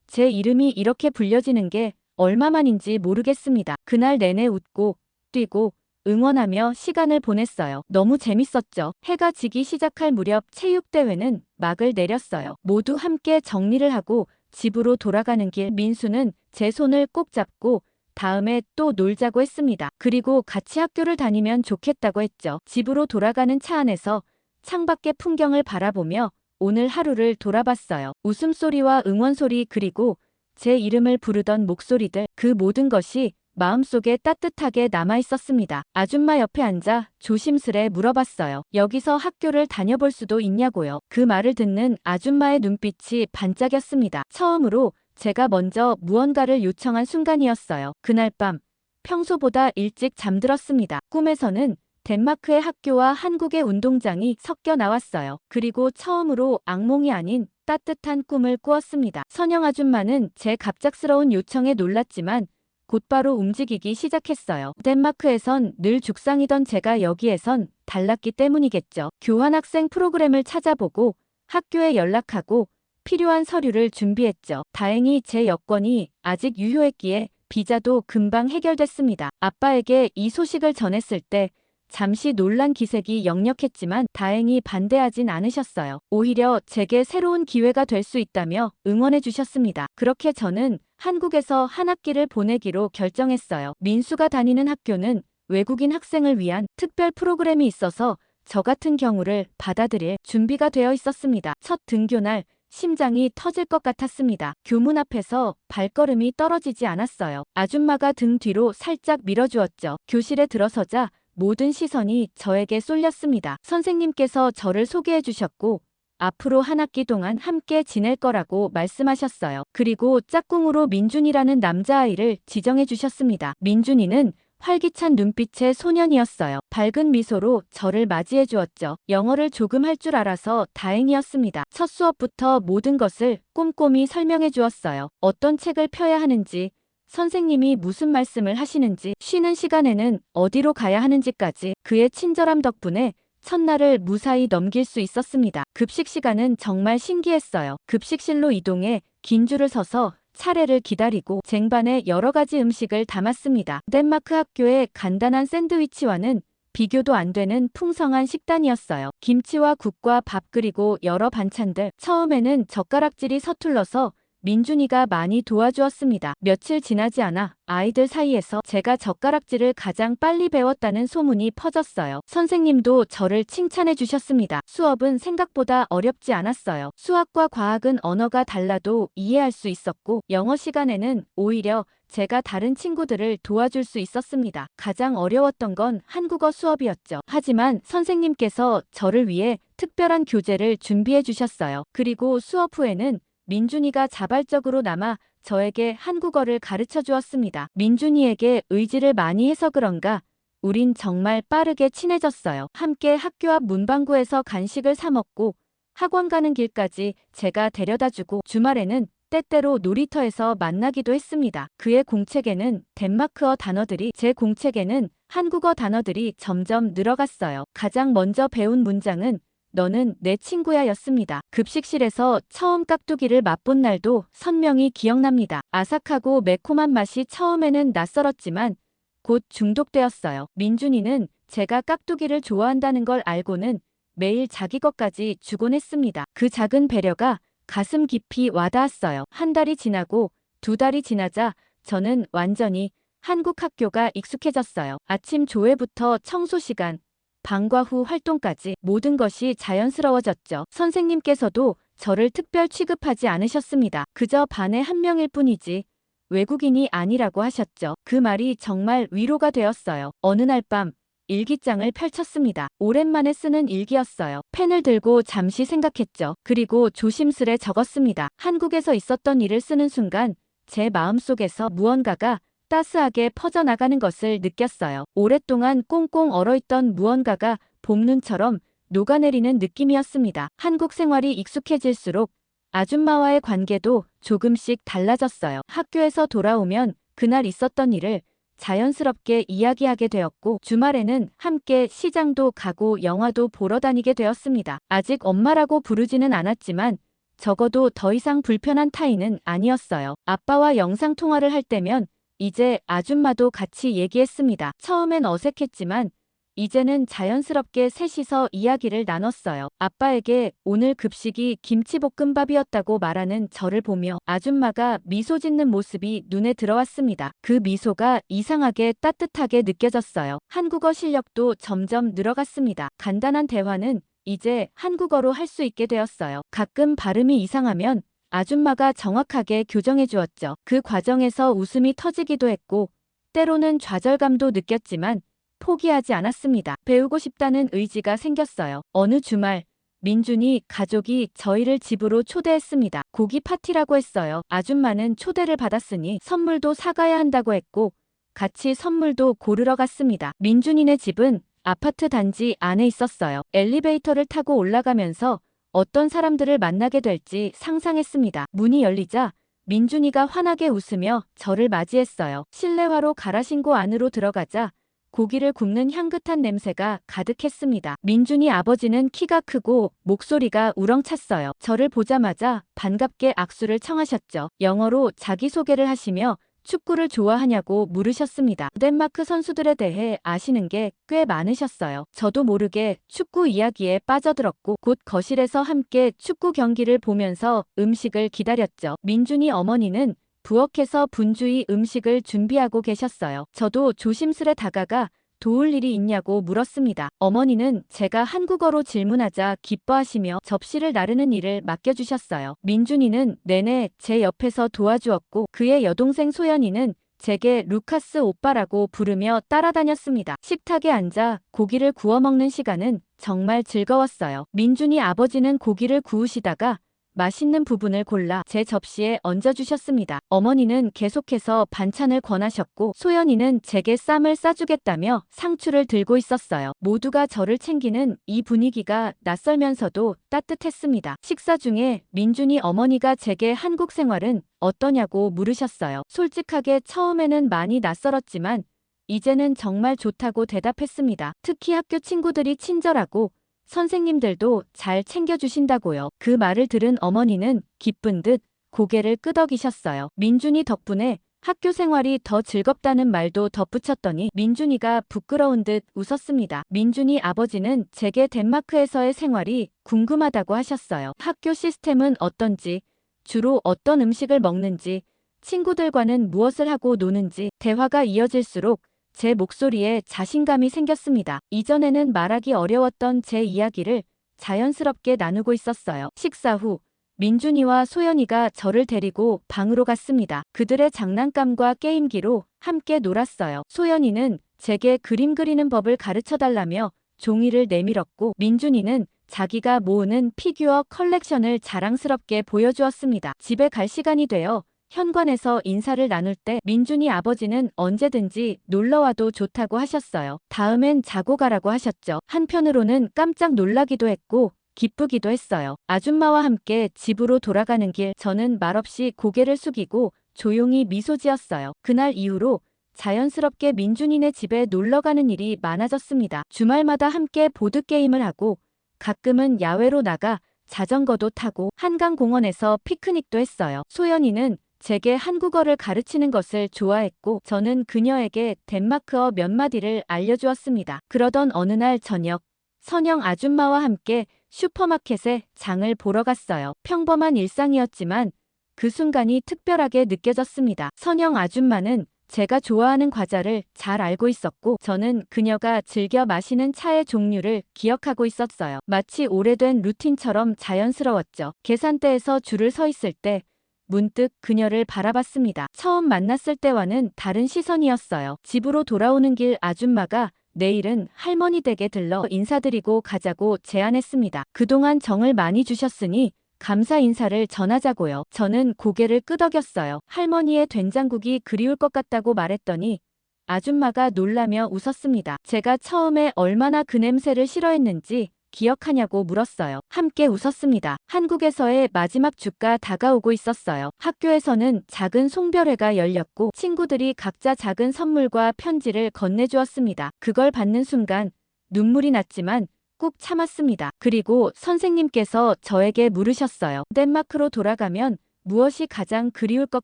제 이름이 이렇게 불려지는 게 얼마만인지 모르겠습니다. 그날 내내 웃고 뛰고 응원하며 시간을 보냈어요. 너무 재밌었죠. 해가 지기 시작할 무렵 체육대회는 막을 내렸어요. 모두 함께 정리를 하고 집으로 돌아가는 길 민수는 제 손을 꼭 잡고 다음에 또 놀자고 했습니다. 그리고 같이 학교를 다니면 좋겠다고 했죠. 집으로 돌아가는 차 안에서 창밖의 풍경을 바라보며 오늘 하루를 돌아봤어요. 웃음소리와 응원소리 그리고 제 이름을 부르던 목소리들 그 모든 것이 마음속에 따뜻하게 남아있었습니다. 아줌마 옆에 앉아 조심스레 물어봤어요. 여기서 학교를 다녀볼 수도 있냐고요. 그 말을 듣는 아줌마의 눈빛이 반짝였습니다. 처음으로 제가 먼저 무언가를 요청한 순간이었어요. 그날 밤 평소보다 일찍 잠들었습니다. 꿈에서는 덴마크의 학교와 한국의 운동장이 섞여 나왔어요. 그리고 처음으로 악몽이 아닌 따뜻한 꿈을 꾸었습니다. 선영 아줌마는 제 갑작스러운 요청에 놀랐지만 곧바로 움직이기 시작했어요. 덴마크에선 늘 죽상이던 제가 여기에선 달랐기 때문이겠죠. 교환학생 프로그램을 찾아보고 학교에 연락하고 필요한 서류를 준비했죠. 다행히 제 여권이 아직 유효했기에 비자도 금방 해결됐습니다. 아빠에게 이 소식을 전했을 때 잠시 놀란 기색이 역력했지만 다행히 반대하진 않으셨어요. 오히려 제게 새로운 기회가 될 수 있다며 응원해 주셨습니다. 그렇게 저는 한국에서 한 학기를 보내기로 결정했어요. 민수가 다니는 학교는 외국인 학생을 위한 특별 프로그램이 있어서 저 같은 경우를 받아들일 준비가 되어 있었습니다. 첫 등교날 심장이 터질 것 같았습니다. 교문 앞에서 발걸음이 떨어지지 않았어요. 아줌마가 등 뒤로 살짝 밀어주었죠. 교실에 들어서자 모든 시선이 저에게 쏠렸습니다. 선생님께서 저를 소개해 주셨고 앞으로 한 학기 동안 함께 지낼 거라고 말씀하셨어요. 그리고 짝꿍으로 민준이라는 남자아이를 지정해 주셨습니다. 민준이는 활기찬 눈빛의 소년이었어요. 밝은 미소로 저를 맞이해 주었죠. 영어를 조금 할 줄 알아서 다행이었습니다. 첫 수업부터 모든 것을 꼼꼼히 설명해 주었어요. 어떤 책을 펴야 하는지, 선생님이 무슨 말씀을 하시는지, 쉬는 시간에는 어디로 가야 하는지까지 그의 친절함 덕분에 첫날을 무사히 넘길 수 있었습니다. 급식 시간은 정말 신기했어요. 급식실로 이동해 긴 줄을 서서 차례를 기다리고 쟁반에 여러 가지 음식을 담았습니다. 덴마크 학교의 간단한 샌드위치와는 비교도 안 되는 풍성한 식단이었어요. 김치와 국과 밥 그리고 여러 반찬들. 처음에는 젓가락질이 서툴러서 민준이가 많이 도와주었습니다. 며칠 지나지 않아 아이들 사이에서 제가 젓가락질을 가장 빨리 배웠다는 소문이 퍼졌어요. 선생님도 저를 칭찬해 주셨습니다. 수업은 생각보다 어렵지 않았어요. 수학과 과학은 언어가 달라도 이해할 수 있었고 영어 시간에는 오히려 제가 다른 친구들을 도와줄 수 있었습니다. 가장 어려웠던 건 한국어 수업이었죠. 하지만 선생님께서 저를 위해 특별한 교재를 준비해 주셨어요. 그리고 수업 후에는 민준이가 자발적으로 남아 저에게 한국어를 가르쳐 주었습니다. 민준이에게 의지를 많이 해서 그런가 우린 정말 빠르게 친해졌어요. 함께 학교 앞 문방구에서 간식을 사 먹고 학원 가는 길까지 제가 데려다주고 주말에는 때때로 놀이터에서 만나기도 했습니다. 그의 공책에는 덴마크어 단어들이 제 공책에는 한국어 단어들이 점점 늘어갔어요. 가장 먼저 배운 문장은 너는 내 친구야 였습니다. 급식실에서 처음 깍두기를 맛본 날도 선명히 기억납니다. 아삭하고 매콤한 맛이 처음에는 낯설었지만 곧 중독되었어요. 민준이는 제가 깍두기를 좋아한다는 걸 알고는 매일 자기 것까지 주곤 했습니다. 그 작은 배려가 가슴 깊이 와닿았어요. 한 달이 지나고 2달이 지나자 저는 완전히 한국 학교가 익숙해졌어요. 아침 조회부터 청소 시간, 방과 후 활동까지 모든 것이 자연스러워졌죠. 선생님께서도 저를 특별 취급하지 않으셨습니다. 그저 반의 한 명일 뿐이지 외국인이 아니라고 하셨죠. 그 말이 정말 위로가 되었어요. 어느 날 밤 일기장을 펼쳤습니다. 오랜만에 쓰는 일기였어요. 펜을 들고 잠시 생각했죠. 그리고 조심스레 적었습니다. 한국에서 있었던 일을 쓰는 순간 제 마음속에서 무언가가 따스하게 퍼져나가는 것을 느꼈어요. 오랫동안 꽁꽁 얼어있던 무언가가 봄눈처럼 녹아내리는 느낌이었습니다. 한국 생활이 익숙해질수록 아줌마와의 관계도 조금씩 달라졌어요. 학교에서 돌아오면 그날 있었던 일을 자연스럽게 이야기하게 되었고, 주말에는 함께 시장도 가고 영화도 보러 다니게 되었습니다. 아직 엄마라고 부르지는 않았지만 적어도 더 이상 불편한 타인은 아니었어요. 아빠와 영상통화를 할 때면 이제 아줌마도 같이 얘기했습니다. 처음엔 어색했지만 이제는 자연스럽게 셋이서 이야기를 나눴어요. 아빠에게 오늘 급식이 김치볶음밥이었다고 말하는 저를 보며 아줌마가 미소 짓는 모습이 눈에 들어왔습니다. 그 미소가 이상하게 따뜻하게 느껴졌어요. 한국어 실력도 점점 늘어갔습니다. 간단한 대화는 이제 한국어로 할 수 있게 되었어요. 가끔 발음이 이상하면 아줌마가 정확하게 교정해 주었죠. 그 과정에서 웃음이 터지기도 했고 때로는 좌절감도 느꼈지만 포기하지 않았습니다. 배우고 싶다는 의지가 생겼어요. 어느 주말 민준이 가족이 저희를 집으로 초대했습니다. 고기 파티라고 했어요. 아줌마는 초대를 받았으니 선물도 사가야 한다고 했고 같이 선물도 고르러 갔습니다. 민준이네 집은 아파트 단지 안에 있었어요. 엘리베이터를 타고 올라가면서 어떤 사람들을 만나게 될지 상상했습니다. 문이 열리자 민준이가 환하게 웃으며 저를 맞이했어요. 실내화로 갈아 신고 안으로 들어가자 고기를 굽는 향긋한 냄새가 가득했습니다. 민준이 아버지는 키가 크고 목소리가 우렁찼어요. 저를 보자마자 반갑게 악수를 청하셨죠. 영어로 자기소개를 하시며 축구를 좋아하냐고 물으셨습니다. 덴마크 선수들에 대해 아시는 게 꽤 많으셨어요. 저도 모르게 축구 이야기에 빠져들었고 곧 거실에서 함께 축구 경기를 보면서 음식을 기다렸죠. 민준이 어머니는 부엌에서 분주히 음식을 준비하고 계셨어요. 저도 조심스레 다가가 도울 일이 있냐고 물었습니다. 어머니는 제가 한국어로 질문하자 기뻐하시며 접시를 나르는 일을 맡겨주셨어요. 민준이는 내내 제 옆에서 도와주었고 그의 여동생 소연이는 제게 루카스 오빠라고 부르며 따라다녔습니다. 식탁에 앉아 고기를 구워 먹는 시간은 정말 즐거웠어요. 민준이 아버지는 고기를 구우시다가 맛있는 부분을 골라 제 접시에 얹어주셨습니다. 어머니는 계속해서 반찬을 권하셨고 소연이는 제게 쌈을 싸주겠다며 상추를 들고 있었어요. 모두가 저를 챙기는 이 분위기가 낯설면서도 따뜻했습니다. 식사 중에 민준이 어머니가 제게 한국 생활은 어떠냐고 물으셨어요. 솔직하게 처음에는 많이 낯설었지만 이제는 정말 좋다고 대답했습니다. 특히 학교 친구들이 친절하고 선생님들도 잘 챙겨주신다고요. 그 말을 들은 어머니는 기쁜 듯 고개를 끄덕이셨어요. 민준이 덕분에 학교 생활이 더 즐겁다는 말도 덧붙였더니 민준이가 부끄러운 듯 웃었습니다. 민준이 아버지는 제게 덴마크에서의 생활이 궁금하다고 하셨어요. 학교 시스템은 어떤지, 주로 어떤 음식을 먹는지, 친구들과는 무엇을 하고 노는지 대화가 이어질수록 제 목소리에 자신감이 생겼습니다. 이전에는 말하기 어려웠던 제 이야기를 자연스럽게 나누고 있었어요. 식사 후 민준이와 소연이가 저를 데리고 방으로 갔습니다. 그들의 장난감과 게임기로 함께 놀았어요. 소연이는 제게 그림 그리는 법을 가르쳐달라며 종이를 내밀었고 민준이는 자기가 모으는 피규어 컬렉션을 자랑스럽게 보여주었습니다. 집에 갈 시간이 되어 현관에서 인사를 나눌 때 민준이 아버지는 언제든지 놀러와도 좋다고 하셨어요. 다음엔 자고 가라고 하셨죠. 한편으로는 깜짝 놀라기도 했고 기쁘기도 했어요. 아줌마와 함께 집으로 돌아가는 길 저는 말없이 고개를 숙이고 조용히 미소 지었어요. 그날 이후로 자연스럽게 민준이네 집에 놀러가는 일이 많아졌습니다. 주말마다 함께 보드게임을 하고 가끔은 야외로 나가 자전거도 타고 한강공원에서 피크닉도 했어요. 소연이는 제게 한국어를 가르치는 것을 좋아했고 저는 그녀에게 덴마크어 몇 마디를 알려주었습니다. 그러던 어느 날 저녁, 선영 아줌마와 함께 슈퍼마켓에 장을 보러 갔어요. 평범한 일상이었지만 그 순간이 특별하게 느껴졌습니다. 선영 아줌마는 제가 좋아하는 과자를 잘 알고 있었고 저는 그녀가 즐겨 마시는 차의 종류를 기억하고 있었어요. 마치 오래된 루틴처럼 자연스러웠죠. 계산대에서 줄을 서 있을 때 문득 그녀를 바라봤습니다. 처음 만났을 때와는 다른 시선이었어요. 집으로 돌아오는 길 아줌마가 내일은 할머니 댁에 들러 인사드리고 가자고 제안했습니다. 그동안 정을 많이 주셨으니 감사 인사를 전하자고요. 저는 고개를 끄덕였어요. 할머니의 된장국이 그리울 것 같다고 말했더니 아줌마가 놀라며 웃었습니다. 제가 처음에 얼마나 그 냄새를 싫어했는지 기억하냐고 물었어요. 함께 웃었습니다. 한국에서의 마지막 주가 다가오고 있었어요. 학교에서는 작은 송별회가 열렸고 친구들이 각자 작은 선물과 편지를 건네주었습니다. 그걸 받는 순간 눈물이 났지만 꾹 참았습니다. 그리고 선생님께서 저에게 물으셨어요. 덴마크로 돌아가면 무엇이 가장 그리울 것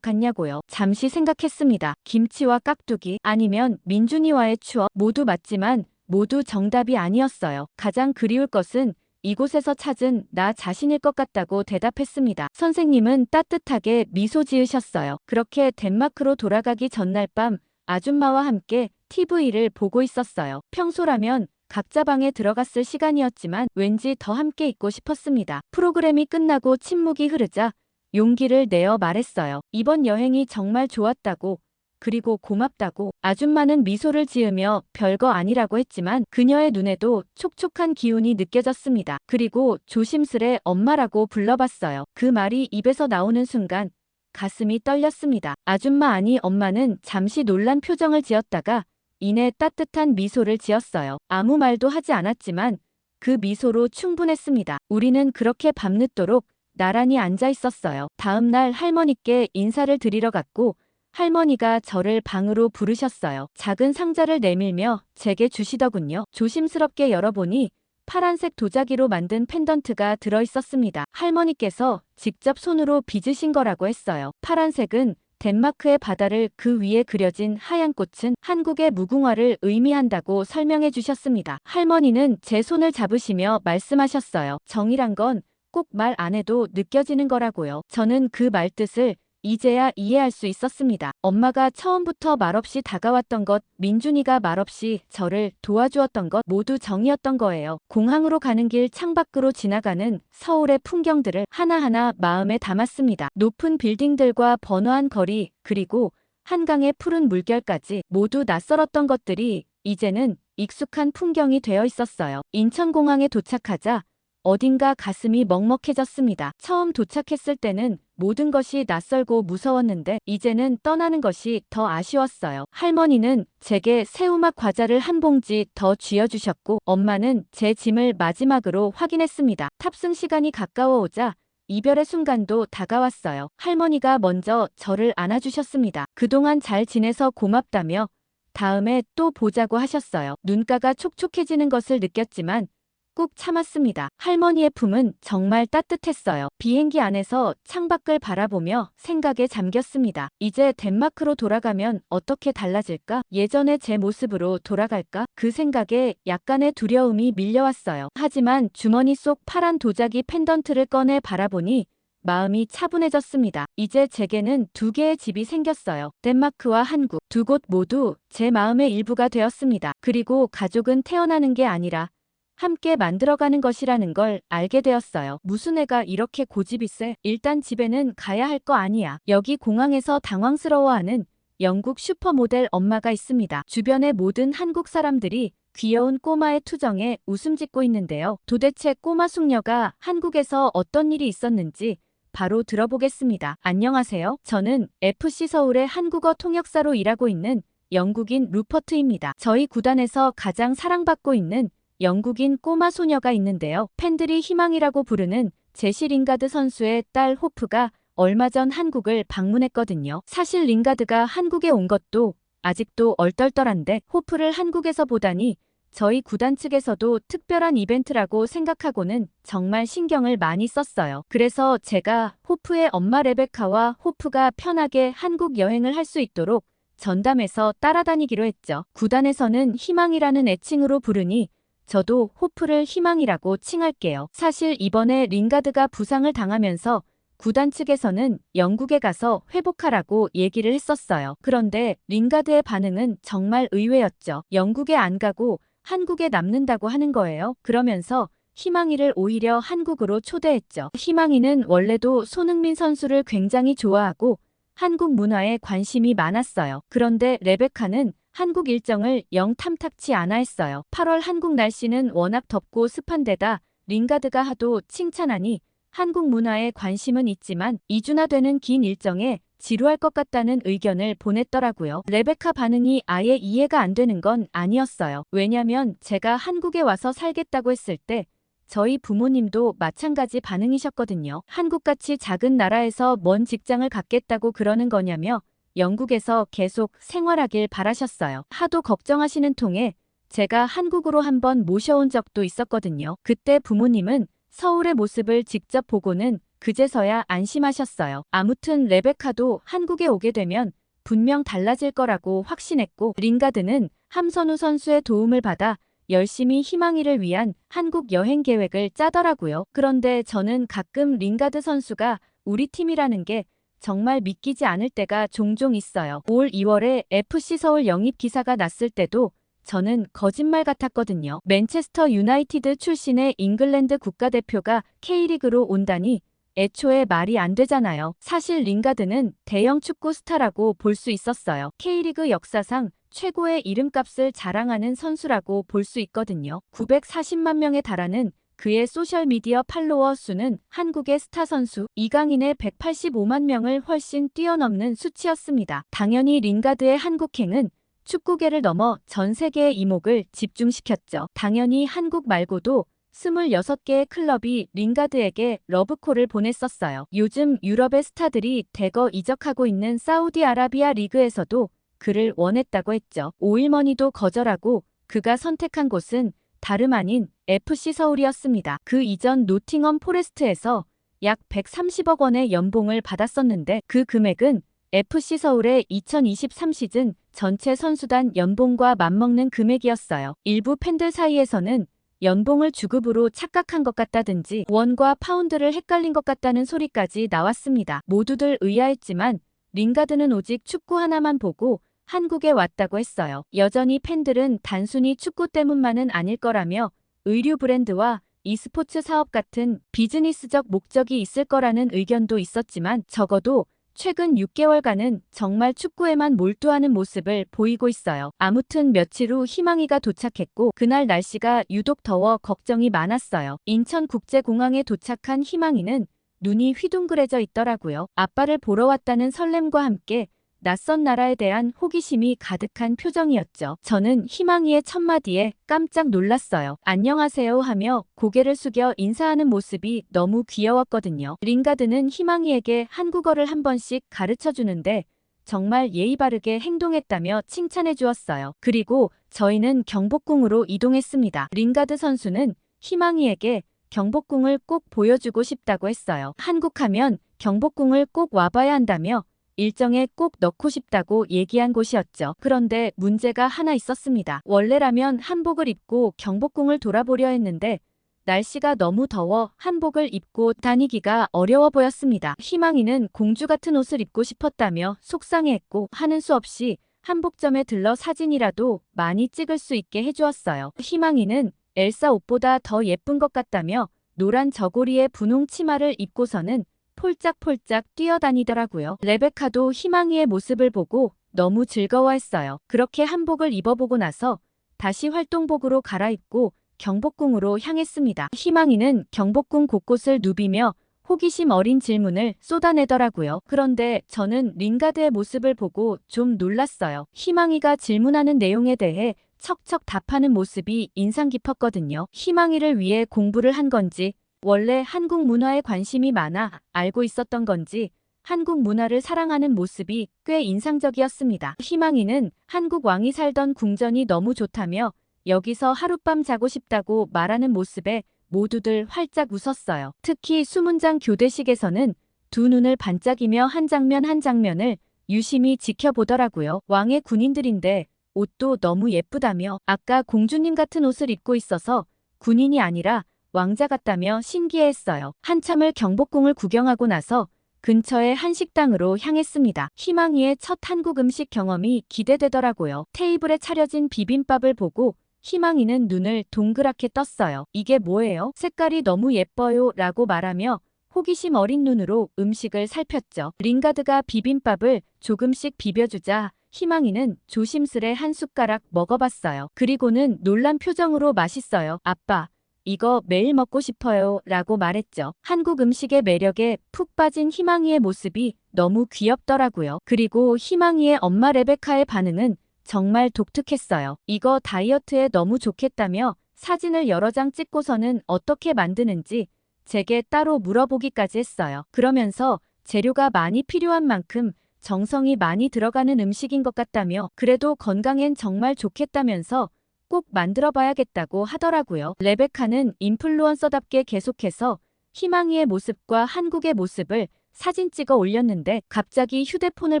같냐고요. 잠시 생각했습니다. 김치와 깍두기 아니면 민준이와의 추억 모두 맞지만 모두 정답이 아니었어요. 가장 그리울 것은 이곳에서 찾은 나 자신일 것 같다고 대답했습니다. 선생님은 따뜻하게 미소 지으셨어요. 그렇게 덴마크로 돌아가기 전날 밤 아줌마와 함께 TV를 보고 있었어요. 평소라면 각자 방에 들어갔을 시간이었지만 왠지 더 함께 있고 싶었습니다. 프로그램이 끝나고 침묵이 흐르자 용기를 내어 말했어요. 이번 여행이 정말 좋았다고, 그리고 고맙다고. 아줌마는 미소를 지으며 별거 아니라고 했지만 그녀의 눈에도 촉촉한 기운이 느껴졌습니다. 그리고 조심스레 엄마라고 불러봤어요. 그 말이 입에서 나오는 순간 가슴이 떨렸습니다. 아줌마 아니 엄마는 잠시 놀란 표정을 지었다가 이내 따뜻한 미소를 지었어요. 아무 말도 하지 않았지만 그 미소로 충분했습니다. 우리는 그렇게 밤늦도록 나란히 앉아 있었어요. 다음 날 할머니께 인사를 드리러 갔고 할머니가 저를 방으로 부르셨어요. 작은 상자를 내밀며 제게 주시더군요. 조심스럽게 열어보니 파란색 도자기로 만든 펜던트가 들어있었습니다. 할머니께서 직접 손으로 빚으신 거라고 했어요. 파란색은 덴마크의 바다를 그 위에 그려진 하얀 꽃은 한국의 무궁화를 의미한다고 설명해 주셨습니다. 할머니는 제 손을 잡으시며 말씀하셨어요. 정이란 건 꼭 말 안 해도 느껴지는 거라고요. 저는 그 말뜻을 이제야 이해할 수 있었습니다. 엄마가 처음부터 말없이 다가왔던 것, 민준이가 말없이 저를 도와주었던 것 모두 정이었던 거예요. 공항으로 가는 길 창밖으로 지나가는 서울의 풍경들을 하나하나 마음에 담았습니다. 높은 빌딩들과 번화한 거리, 그리고 한강의 푸른 물결까지 모두 낯설었던 것들이 이제는 익숙한 풍경이 되어 있었어요. 인천공항에 도착하자 어딘가 가슴이 먹먹해졌습니다. 처음 도착했을 때는 모든 것이 낯설고 무서웠는데 이제는 떠나는 것이 더 아쉬웠어요. 할머니는 제게 새우맛 과자를 한 봉지 더 쥐어주셨고 엄마는 제 짐을 마지막으로 확인했습니다. 탑승 시간이 가까워오자 이별의 순간도 다가왔어요. 할머니가 먼저 저를 안아주셨습니다. 그동안 잘 지내서 고맙다며 다음에 또 보자고 하셨어요. 눈가가 촉촉해지는 것을 느꼈지만 꾹 참았습니다. 할머니의 품은 정말 따뜻했어요. 비행기 안에서 창밖을 바라보며 생각에 잠겼습니다. 이제 덴마크로 돌아가면 어떻게 달라질까? 예전의 제 모습으로 돌아갈까? 그 생각에 약간의 두려움이 밀려왔어요. 하지만 주머니 속 파란 도자기 펜던트를 꺼내 바라보니 마음이 차분해졌습니다. 이제 제게는 두 개의 집이 생겼어요. 덴마크와 한국, 두 곳 모두 제 마음의 일부가 되었습니다. 그리고 가족은 태어나는 게 아니라 함께 만들어가는 것이라는 걸 알게 되었어요. 무슨 애가 이렇게 고집이 세? 일단 집에는 가야 할 거 아니야. 여기 공항에서 당황스러워하는 영국 슈퍼모델 엄마가 있습니다. 주변의 모든 한국 사람들이 귀여운 꼬마의 투정에 웃음 짓고 있는데요. 도대체 꼬마 숙녀가 한국에서 어떤 일이 있었는지 바로 들어보겠습니다. 안녕하세요. 저는 FC 서울의 한국어 통역사로 일하고 있는 영국인 루퍼트입니다. 저희 구단에서 가장 사랑받고 있는 영국인 꼬마 소녀가 있는데요. 팬들이 희망이라고 부르는 제시 링가드 선수의 딸 호프가 얼마 전 한국을 방문했거든요. 사실 링가드가 한국에 온 것도 아직도 얼떨떨한데 호프를 한국에서 보다니 저희 구단 측에서도 특별한 이벤트라고 생각하고는 정말 신경을 많이 썼어요. 그래서 제가 호프의 엄마 레베카와 호프가 편하게 한국 여행을 할 수 있도록 전담해서 따라다니기로 했죠. 구단에서는 희망이라는 애칭으로 부르니 저도 호프를 희망이라고 칭할게요. 사실 이번에 링가드가 부상을 당하면서 구단 측에서는 영국에 가서 회복하라고 얘기를 했었어요. 그런데 링가드의 반응은 정말 의외였죠. 영국에 안 가고 한국에 남는다고 하는 거예요. 그러면서 희망이를 오히려 한국으로 초대했죠. 희망이는 원래도 손흥민 선수를 굉장히 좋아하고 한국 문화에 관심이 많았어요. 그런데 레베카는 한국 일정을 영 탐탁치 않아 했어요. 8월 한국 날씨는 워낙 덥고 습한 데다 링가드가 하도 칭찬하니 한국 문화에 관심은 있지만 2주나 되는 긴 일정에 지루할 것 같다는 의견을 보냈더라고요. 레베카 반응이 아예 이해가 안 되는 건 아니었어요. 왜냐면 제가 한국에 와서 살겠다고 했을 때 저희 부모님도 마찬가지 반응이셨거든요. 한국같이 작은 나라에서 뭔 직장을 갖겠다고 그러는 거냐며 영국에서 계속 생활하길 바라셨어요. 하도 걱정하시는 통에 제가 한국으로 한번 모셔온 적도 있었거든요. 그때 부모님은 서울의 모습을 직접 보고는 그제서야 안심하셨어요. 아무튼 레베카도 한국에 오게 되면 분명 달라질 거라고 확신했고 링가드는 함선우 선수의 도움을 받아 열심히 희망이를 위한 한국 여행 계획을 짜더라고요. 그런데 저는 가끔 링가드 선수가 우리 팀이라는 게 정말 믿기지 않을 때가 종종 있어요. 올 2월에 FC 서울 영입 기사가 났을 때도 저는 거짓말 같았거든요. 맨체스터 유나이티드 출신의 잉글랜드 국가대표가 K리그로 온다니 애초에 말이 안 되잖아요. 사실 링가드는 대형 축구 스타라고 볼 수 있었어요. K리그 역사상 최고의 이름값을 자랑하는 선수라고 볼 수 있거든요. 940만 명에 달하는 그의 소셜미디어 팔로워 수는 한국의 스타 선수 이강인의 185만 명을 훨씬 뛰어넘는 수치였습니다. 당연히 링가드의 한국행은 축구계를 넘어 전 세계의 이목을 집중시켰죠. 당연히 한국 말고도 26개의 클럽이 링가드에게 러브콜을 보냈었어요. 요즘 유럽의 스타들이 대거 이적하고 있는 사우디아라비아 리그에서도 그를 원했다고 했죠. 오일머니도 거절하고 그가 선택한 곳은 다름 아닌 FC 서울이었습니다. 그 이전 노팅엄 포레스트에서 약 130억 원의 연봉을 받았었는데 그 금액은 FC 서울의 2023 시즌 전체 선수단 연봉과 맞먹는 금액이었어요. 일부 팬들 사이에서는 연봉을 주급으로 착각한 것 같다든지 원과 파운드를 헷갈린 것 같다는 소리까지 나왔습니다. 모두들 의아했지만 링가드는 오직 축구 하나만 보고 한국에 왔다고 했어요. 여전히 팬들은 단순히 축구 때문만은 아닐 거라며 의류 브랜드와 e스포츠 사업 같은 비즈니스적 목적이 있을 거라는 의견도 있었지만 적어도 최근 6개월간은 정말 축구에만 몰두하는 모습을 보이고 있어요. 아무튼 며칠 후 희망이가 도착했고 그날 날씨가 유독 더워 걱정이 많았어요. 인천국제공항에 도착한 희망이는 눈이 휘둥그레져 있더라고요. 아빠를 보러 왔다는 설렘과 함께 낯선 나라에 대한 호기심이 가득한 표정이었죠. 저는 희망이의 첫마디에 깜짝 놀랐어요. 안녕하세요 하며 고개를 숙여 인사하는 모습이 너무 귀여웠거든요. 링가드는 희망이에게 한국어를 한 번씩 가르쳐 주는데 정말 예의 바르게 행동했다며 칭찬해 주었어요. 그리고 저희는 경복궁으로 이동했습니다. 링가드 선수는 희망이에게 경복궁을 꼭 보여주고 싶다고 했어요. 한국하면 경복궁을 꼭 와봐야 한다며 일정에 꼭 넣고 싶다고 얘기한 곳이었죠. 그런데 문제가 하나 있었습니다. 원래라면 한복을 입고 경복궁을 돌아보려 했는데 날씨가 너무 더워 한복을 입고 다니기가 어려워 보였습니다. 희망이는 공주 같은 옷을 입고 싶었다며 속상해했고 하는 수 없이 한복점에 들러 사진이라도 많이 찍을 수 있게 해주었어요. 희망이는 엘사 옷보다 더 예쁜 것 같다며 노란 저고리에 분홍 치마를 입고서는 폴짝폴짝 뛰어다니더라고요. 레베카도 희망이의 모습을 보고 너무 즐거워했어요. 그렇게 한복을 입어보고 나서 다시 활동복으로 갈아입고 경복궁으로 향했습니다. 희망이는 경복궁 곳곳을 누비며 호기심 어린 질문을 쏟아내더라고요. 그런데 저는 링가드의 모습을 보고 좀 놀랐어요. 희망이가 질문하는 내용에 대해 척척 답하는 모습이 인상 깊었거든요. 희망이를 위해 공부를 한 건지 원래 한국 문화에 관심이 많아 알고 있었던 건지 한국 문화를 사랑하는 모습이 꽤 인상적이었습니다. 희망이는 한국 왕이 살던 궁전이 너무 좋다며 여기서 하룻밤 자고 싶다고 말하는 모습에 모두들 활짝 웃었어요. 특히 수문장 교대식에서는 두 눈을 반짝이며 한 장면 한 장면을 유심히 지켜보더라고요. 왕의 군인들인데 옷도 너무 예쁘다며 아까 공주님 같은 옷을 입고 있어서 군인이 아니라 왕자 같다며 신기해했어요. 한참을 경복궁을 구경하고 나서 근처의 한식당으로 향했습니다. 희망이의 첫 한국 음식 경험이 기대되더라고요. 테이블에 차려진 비빔밥을 보고 희망이는 눈을 동그랗게 떴어요. 이게 뭐예요? 색깔이 너무 예뻐요 라고 말하며 호기심 어린 눈으로 음식을 살폈죠. 링가드가 비빔밥을 조금씩 비벼주자 희망이는 조심스레 한 숟가락 먹어봤어요. 그리고는 놀란 표정으로 맛있어요. 아빠, 이거 매일 먹고 싶어요. 라고 말했죠. 한국 음식의 매력에 푹 빠진 희망이의 모습이 너무 귀엽더라고요. 그리고 희망이의 엄마 레베카의 반응은 정말 독특했어요. 이거 다이어트에 너무 좋겠다며 사진을 여러 장 찍고서는 어떻게 만드는지 제게 따로 물어보기까지 했어요. 그러면서 재료가 많이 필요한 만큼 정성이 많이 들어가는 음식인 것 같다며 그래도 건강엔 정말 좋겠다면서 꼭 만들어 봐야겠다고 하더라고요. 레베카는 인플루언서답게 계속해서 희망이의 모습과 한국의 모습을 사진 찍어 올렸는데 갑자기 휴대폰을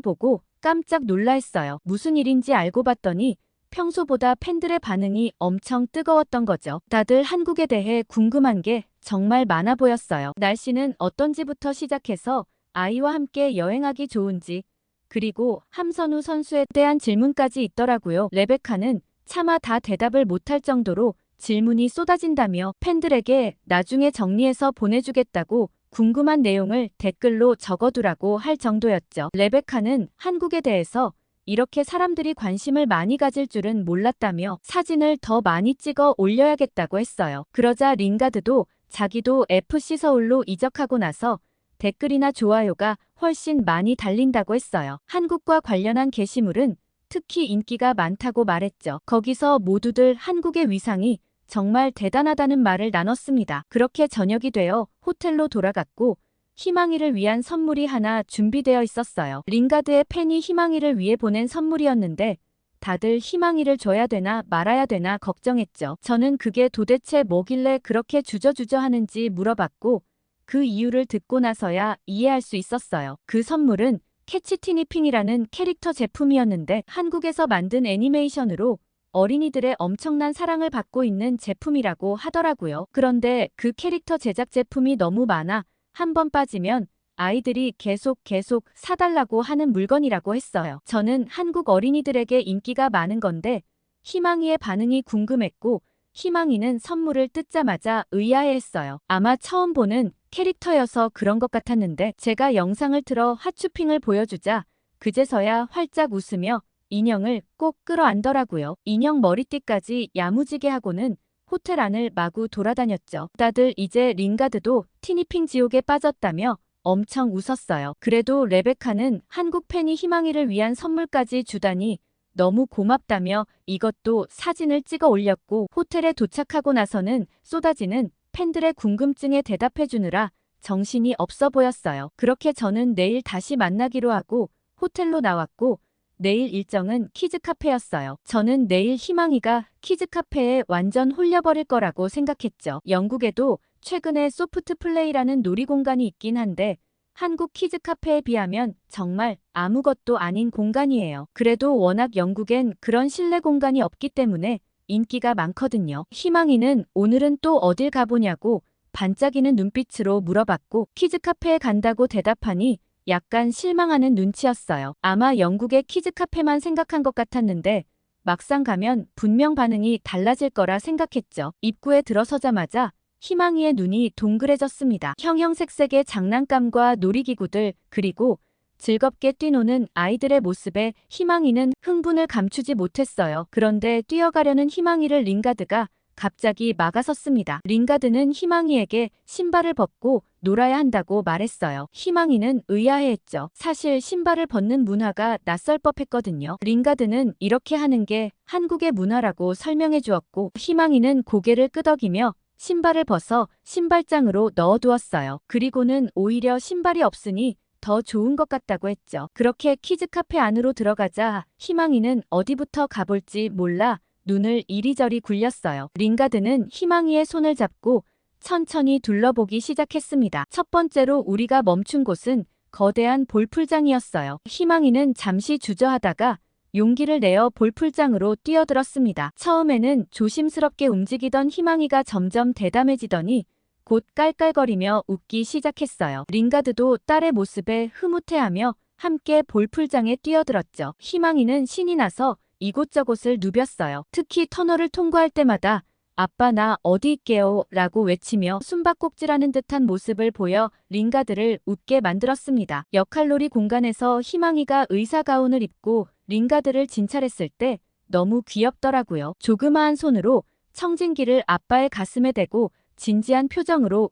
보고 깜짝 놀라했어요. 무슨 일인지 알고 봤더니 평소보다 팬들의 반응이 엄청 뜨거웠던 거죠. 다들 한국에 대해 궁금한 게 정말 많아 보였어요. 날씨는 어떤지부터 시작해서 아이와 함께 여행하기 좋은지, 그리고 함선우 선수에 대한 질문까지 있더라고요. 레베카는 차마 다 대답을 못할 정도로 질문이 쏟아진다며 팬들에게 나중에 정리해서 보내주겠다고 궁금한 내용을 댓글로 적어두라고 할 정도였죠. 레베카는 한국에 대해서 이렇게 사람들이 관심을 많이 가질 줄은 몰랐다며 사진을 더 많이 찍어 올려야겠다고 했어요. 그러자 링가드도 자기도 FC 서울로 이적하고 나서 댓글이나 좋아요가 훨씬 많이 달린다고 했어요. 한국과 관련한 게시물은 특히 인기가 많다고 말했죠. 거기서 모두들 한국의 위상이 정말 대단하다는 말을 나눴습니다. 그렇게 저녁이 되어 호텔로 돌아갔고 희망이를 위한 선물이 하나 준비되어 있었어요. 링가드의 팬이 희망이를 위해 보낸 선물이었는데 다들 희망이를 줘야 되나 말아야 되나 걱정했죠. 저는 그게 도대체 뭐길래 그렇게 주저주저 하는지 물어봤고 그 이유를 듣고 나서야 이해할 수 있었어요. 그 선물은 캐치 티니핑이라는 캐릭터 제품이었는데 한국에서 만든 애니메이션으로 어린이들의 엄청난 사랑을 받고 있는 제품이라고 하더라고요. 그런데 그 캐릭터 제작 제품이 너무 많아 한 번 빠지면 아이들이 계속 사달라고 하는 물건이라고 했어요. 저는 한국 어린이들에게 인기가 많은 건데 희망이의 반응이 궁금했고 희망이는 선물을 뜯자마자 의아해했어요. 아마 처음 보는 캐릭터여서 그런 것 같았는데 제가 영상을 틀어 핫쇼핑을 보여주자 그제서야 활짝 웃으며 인형을 꼭 끌어안더라고요. 인형 머리띠까지 야무지게 하고는 호텔 안을 마구 돌아다녔죠. 다들 이제 링가드도 티니핑 지옥에 빠졌다며 엄청 웃었어요. 그래도 레베카는 한국 팬이 희망이를 위한 선물까지 주다니 너무 고맙다며 이것도 사진을 찍어 올렸고 호텔에 도착하고 나서는 쏟아지는 팬들의 궁금증에 대답해주느라 정신이 없어 보였어요. 그렇게 저는 내일 다시 만나기로 하고 호텔로 나왔고 내일 일정은 키즈카페였어요. 저는 내일 희망이가 키즈카페에 완전 홀려버릴 거라고 생각했죠. 영국에도 최근에 소프트 플레이라는 놀이공간이 있긴 한데 한국 키즈카페에 비하면 정말 아무것도 아닌 공간이에요. 그래도 워낙 영국엔 그런 실내 공간이 없기 때문에 인기가 많거든요. 희망이는 오늘은 또 어딜 가보냐고 반짝이는 눈빛으로 물어봤고 키즈카페에 간다고 대답하니 약간 실망하는 눈치였어요. 아마 영국의 키즈카페만 생각한 것 같았는데 막상 가면 분명 반응이 달라질 거라 생각했죠. 입구에 들어서자마자 희망이의 눈이 동그래졌습니다. 형형색색의 장난감과 놀이기구들 그리고 즐겁게 뛰노는 아이들의 모습에 희망이는 흥분을 감추지 못했어요. 그런데 뛰어가려는 희망이를 링가드가 갑자기 막아섰습니다. 링가드는 희망이에게 신발을 벗고 놀아야 한다고 말했어요. 희망이는 의아해했죠. 사실 신발을 벗는 문화가 낯설 법했거든요. 링가드는 이렇게 하는 게 한국의 문화라고 설명해 주었고 희망이는 고개를 끄덕이며 신발을 벗어 신발장으로 넣어두었어요. 그리고는 오히려 신발이 없으니 더 좋은 것 같다고 했죠. 그렇게 키즈카페 안으로 들어가자 희망이는 어디부터 가볼지 몰라 눈을 이리저리 굴렸어요. 링가드는 희망이의 손을 잡고 천천히 둘러보기 시작했습니다. 첫 번째로 우리가 멈춘 곳은 거대한 볼풀장이었어요. 희망이는 잠시 주저하다가 용기를 내어 볼풀장으로 뛰어들었습니다. 처음에는 조심스럽게 움직이던 희망이가 점점 대담해지더니 곧 깔깔거리며 웃기 시작했어요. 링가드도 딸의 모습에 흐뭇해하며 함께 볼풀장에 뛰어들었죠. 희망이는 신이 나서 이곳저곳을 누볐어요. 특히 터널을 통과할 때마다 아빠 나 어디 있게요 라고 외치며 숨바꼭질하는 듯한 모습을 보여 링가드를 웃게 만들었습니다. 역할놀이 공간에서 희망이가 의사 가운을 입고 링가드를 진찰했을 때 너무 귀엽더라고요. 조그마한 손으로 청진기를 아빠의 가슴에 대고 진지한 표정으로